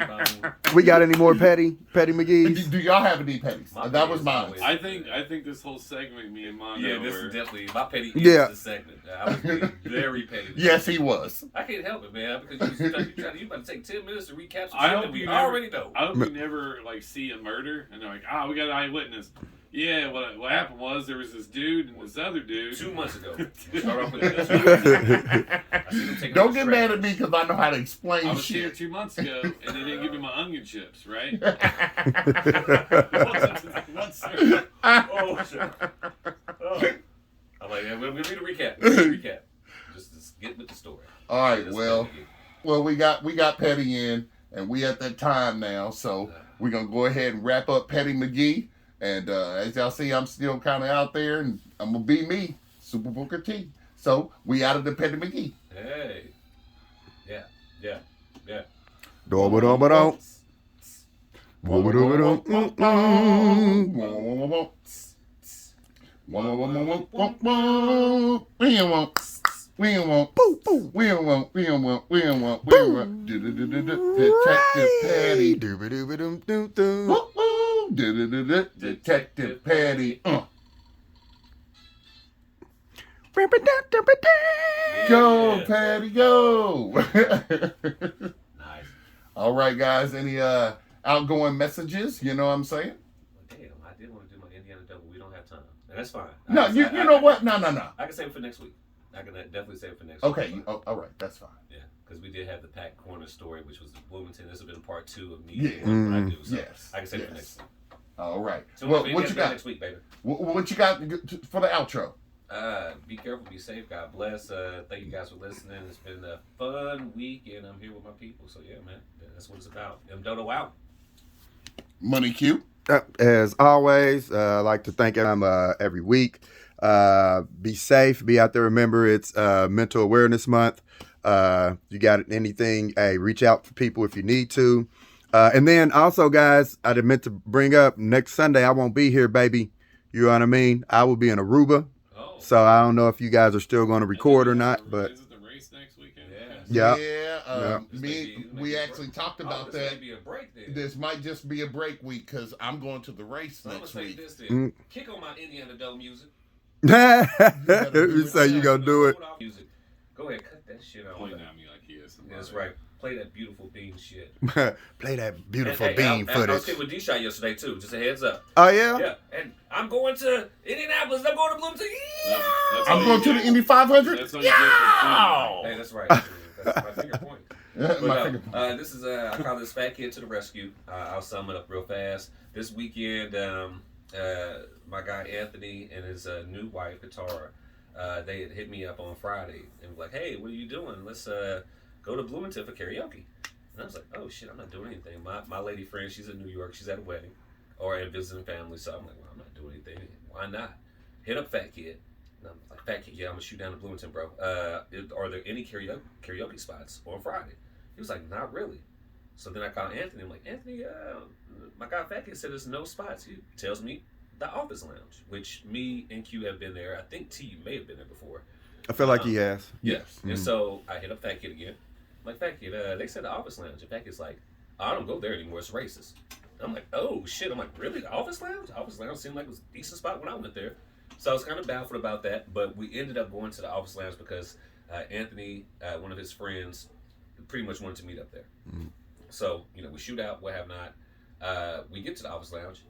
balls. We got any more Petty McGee's? Do y'all have any petties? My That was petty is mine. always- I think this whole segment, me and Mondo, Yeah, this were, is definitely my petty. Is Yeah. the segment. I was being very petty. Yes, he was. I can't help it, man, because you about to take 10 minutes to recap some I shit hope that we you never- already know. I hope you never, like, see a murder, and they're like, we got an eyewitness. Yeah, what happened was there was this dude and this other dude. 2 months ago. Start off with that. That's what I see them taking Don't the get strap. mad at me because I know how to explain I was here shit. 2 months ago, and they didn't give me my onion chips, right? Oh, shit. Oh. I'm like, yeah, we're going to do the recap. Just get with the story. All right, That's well, petty. we got Petty in, and we at that time now, so we're gonna go ahead and wrap up Petty McGee. And as y'all see, I'm still kind of out there, and I'm gonna be me, Super Booker T. So we out of the Petty McGee. Hey. Yeah. Do-ba-do-ba-do. Woo-ba-do-ba-do. Detective Patty. Doo-ba-doo-ba-dum-dum-dum. Detective Patty. Go, Yeah. Patty, go. Nice. All right, guys. Any outgoing messages? You know what I'm saying? Well, damn, I did want to do my Indiana double. We don't have time, and that's fine. No, you know what? No. I can save it for next week. I can definitely save it for next week. Okay. All right. That's fine. Yeah, because we did have the Pack Corner story, which was the Bloomington. This has been part 2 of me Yeah. doing what I do. So Yes. I can save it for Yes. next week. All right. So Well, maybe what that's you got? next week, baby? What you got for the outro? Be careful, be safe. God bless. Thank you guys for listening. It's been a fun week, and I'm here with my people. So yeah, man, that's what it's about. Dodo out. Money Q. As always, I like to thank them every week. Be safe. Be out there. Remember, it's Mental Awareness Month. You got anything, hey, reach out for people if you need to. And then also, guys, I meant to bring up next Sunday, I won't be here, baby. You know what I mean? I will be in Aruba. Oh, So I don't know if you guys are still going to record or not, but Is it the race next weekend? Yeah. Yeah. This We may be a actually break. talked about this that. may be a break then. This might just be a break week because I'm going to the race So I'm gonna next say week. this then. Mm. Kick on my Indiana Doe music. you say you gonna do it. Music. Go ahead, cut that shit out. Pointing at me like he is. That's right. Play that beautiful bean shit. Play that beautiful And, bean I was footage. sitting with D-Shot yesterday too. Just a heads up. Oh yeah? Yeah, and I'm going to Indianapolis. I'm going to Bloomington. That's I'm all going you to the get. Indy 500. That's all you get for Hey, that's right. That's my finger point. But My finger point. this is I call this Fat Kid to the Rescue. I'll sum it up real fast. This weekend, my guy Anthony and his new wife Katara, they had hit me up on Friday and were like, "Hey, what are you doing? Let's go to Bloomington for karaoke." And I was like, "Oh shit, I'm not doing anything." My lady friend, she's in New York. She's at a wedding or at visiting family. So I'm like, "Well, I'm not doing anything. Why not?" Hit up Fat Kid. And I'm like, "Fat Kid, yeah, I'm gonna shoot down to Bloomington, bro. Are there any karaoke spots on Friday?" He was like, "Not really." So then I called Anthony. I'm like, "Anthony, my guy Fat Kid said there's no spots." He tells me the Office Lounge, which me and Q have been there. I think T, you may have been there before. I feel like he has. Yes. Mhm. And so I hit up Fat Kid again. I'm like, "Fat Kid, they said the Office Lounge." And Fat Kid's like, "I don't go there anymore. It's racist." I'm like, "Oh shit." I'm like, "Really? The Office Lounge?" The Office Lounge seemed like it was a decent spot when I went there. So I was kind of baffled about that, but we ended up going to the Office Lounge because Anthony, one of his friends, pretty much wanted to meet up there. Mhm. So, we shoot out, what have not. We get to the Office Lounge.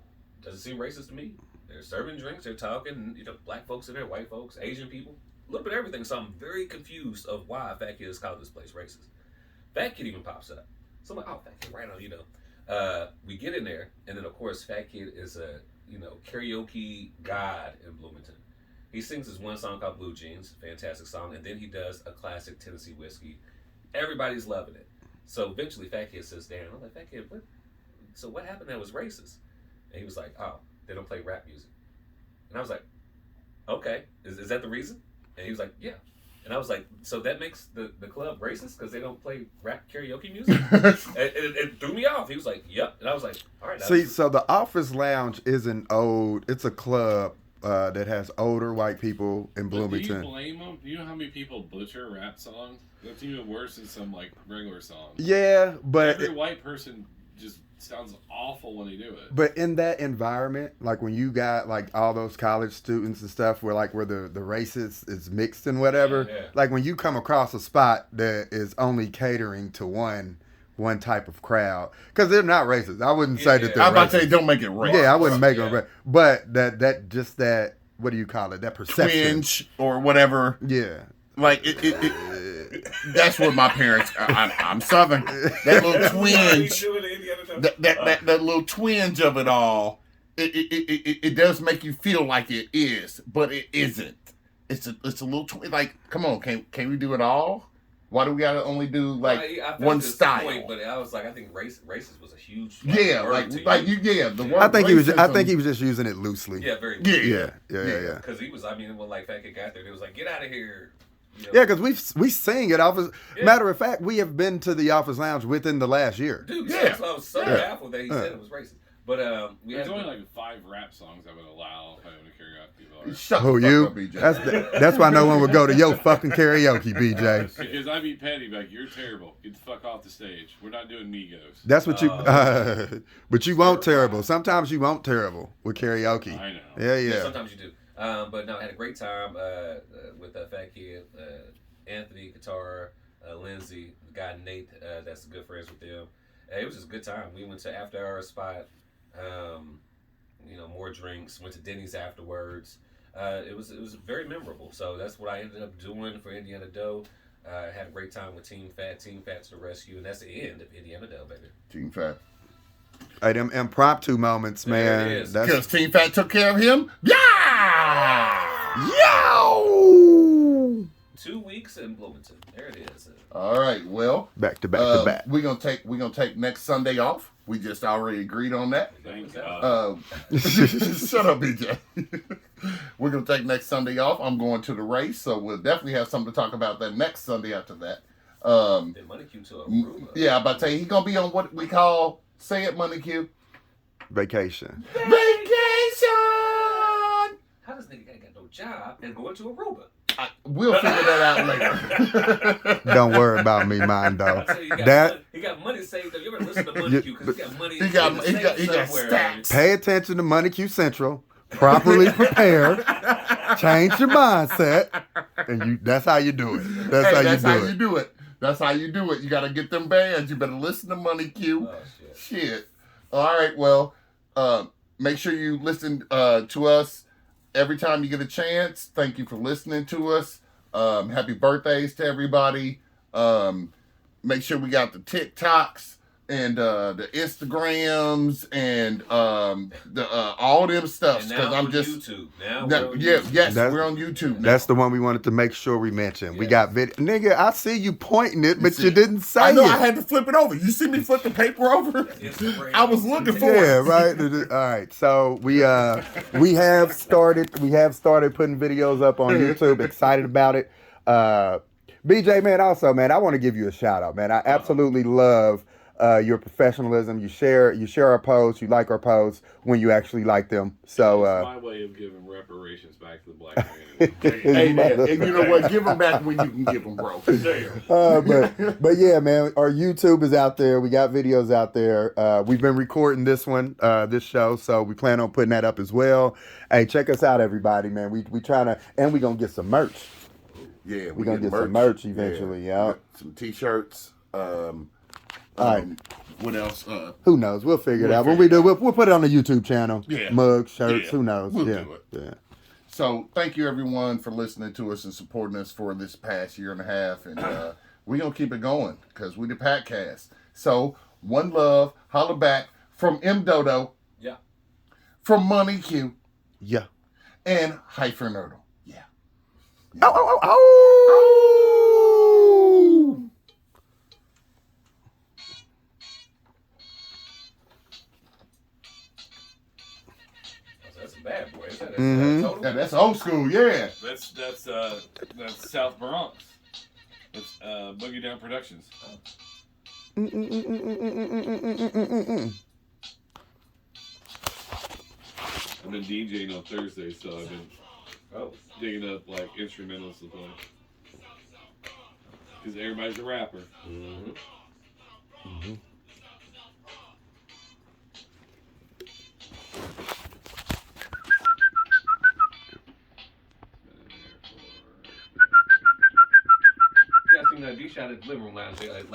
Doesn't seem racist to me. They're serving drinks, they're talking, black folks in there, white folks, Asian people, a little bit of everything. So I'm very confused of why Fat Kid is calling this place racist. Fat Kid even pops up. So I'm like, "Oh, Fat Kid, right on, We get in there, and then of course Fat Kid is a, karaoke god in Bloomington. He sings this one song called Blue Jeans, fantastic song, and then he does a classic Tennessee whiskey. Everybody's loving it. So eventually Fat Kid sits down. I'm like, "Fat Kid, what happened that was racist?" And he was like, "Oh, they don't play rap music." And I was like, "Okay, is that the reason?" And he was like, "Yeah." And I was like, "So that makes the club racist because they don't play rap karaoke music?" It threw me off. He was like, "Yep." And I was like, "All right." See, so the Office Lounge isn't old. It's a club that has older white people in But do you Bloomington. blame them? Do you know how many people butcher rap songs? That's even worse than some regular songs. Yeah, but Every white person just sounds awful when they do it. But in that environment, like when you got like all those college students and stuff where the race is mixed and whatever, Yeah. like when you come across a spot that is only catering to one type of crowd, because they're not racist. I wouldn't say that they're I'm about to racist. say, don't make it racist. Yeah, I wouldn't make Yeah. them racist. But that what do you call it? That perception. Twinge or whatever. Yeah. Like that's what my parents. I'm Southern. That little twinge. That little twinge of it all. It does make you feel like it is, but it isn't. It's a little twinge. Like, come on, can we do it all? Why do we gotta only do like I felt one this style? point, but I was like, I think racist was a huge Yeah, word to like use. you. Yeah, the word. I think he racism- was just using it loosely. Yeah, very. Yeah. Yeah. Because he was, when like Fat Kid got there, they was like, "Get out of here." Yeah, because we sing at Office. Yeah. Matter of fact, we have been to the Office Lounge within the last year. Dude, Yeah. so I was so Yeah. baffled that he said it was racist. But we There's had only like 5 rap songs I would allow if I went to karaoke bar. Shut Who the fuck you? up, BJ. That's why no one would go to your fucking karaoke, BJ. Because I'd be petty, like, you're terrible. Get the fuck off the stage. We're not doing Migos. That's what you. But you won't terrible. Sometimes you won't terrible with karaoke. I know. Yeah. Sometimes you do. But no, I had a great time with Fat Kid, Anthony, guitar, Lindsay, the guy Nate, that's good friends with them. It was just a good time. We went to after hour spot, more drinks. Went to Denny's afterwards. It was very memorable. So that's what I ended up doing for Indiana Doe. Had a great time with Team Fat to the rescue, and that's the end of Indiana Doe, baby. Team Fat. Hey, them impromptu moments, man. There it is. Because Team Fat took care of him. Yeah! Yo! 2 weeks in Bloomington. There it is. All right. Well, Back to back to back. we're gonna take next Sunday off. We just already agreed on that. Thank God. Shut up, BJ. We're gonna take next Sunday off. I'm going to the race, so we'll definitely have something to talk about that next Sunday after that. Then Money Q to Aruba. Yeah, I'm about to tell you, he's gonna be on what we call, say it, Money Q. Vacation. Vacation. How does nigga ain't got no job and going to Aruba? We'll figure that out later. Don't worry about me, Mondo. I tell you, he got money saved up. You ever listen to Money Q because he got money. He got somewhere. stacks. Pay attention to Money Q Central. Properly prepare. Change your mindset. And that's how you do it. That's how you do it. That's how you do it. You got to get them bands. You better listen to Money Q. Oh, Shit. All right. Well, make sure you listen to us every time you get a chance. Thank you for listening to us. Happy birthdays to everybody. Make sure we got the TikToks and the Instagrams and the all them stuff. And now Because I'm on just YouTube. Now we're on YouTube. Now. That's the one we wanted to make sure we mentioned. We Yes. got video. Nigga, I see you pointing it, but see you it. didn't say I know. it. I had to flip it over. You see me flip the paper over? Instagram. I was looking for Yeah, it. right. All right. So we have started putting videos up on YouTube. Excited about it. BJ, man, also, man, I want to give you a shout out, man. I absolutely love your professionalism. You share our posts, you like our posts when you actually like them. So It's my way of giving reparations back to the black community. Hey, man, and you know what? Give them back when you can give them, bro. but yeah, man, our YouTube is out there. We got videos out there. We've been recording this show, so we plan on putting that up as well. Hey, check us out, everybody, man. We trying to, and we gonna get some merch. Yeah, We're gonna get some merch eventually, yeah. Some t-shirts. All right. What else? Who knows? We'll figure it out. When we do, we'll put it on the YouTube channel. Yeah. Mugs, shirts, Yeah. who knows? We'll yeah. do it. Yeah. So thank you everyone for listening to us and supporting us for this past year and a half, and we're gonna keep it going because we the Patcast. So one love, holla back from M Dodo, Yeah. from Money Q, Yeah. and Hyphen Nerdle. Yeah. Oh! That's a bad boy. Is that Mhm. total? Yeah, that's old school. Yeah. That's South Bronx. That's Boogie Down Productions. I've been DJing on Thursday, so I've been digging up like instrumentals to play. Because everybody's a rapper. Mhm. You guys seen that D-Shot at the living room last night?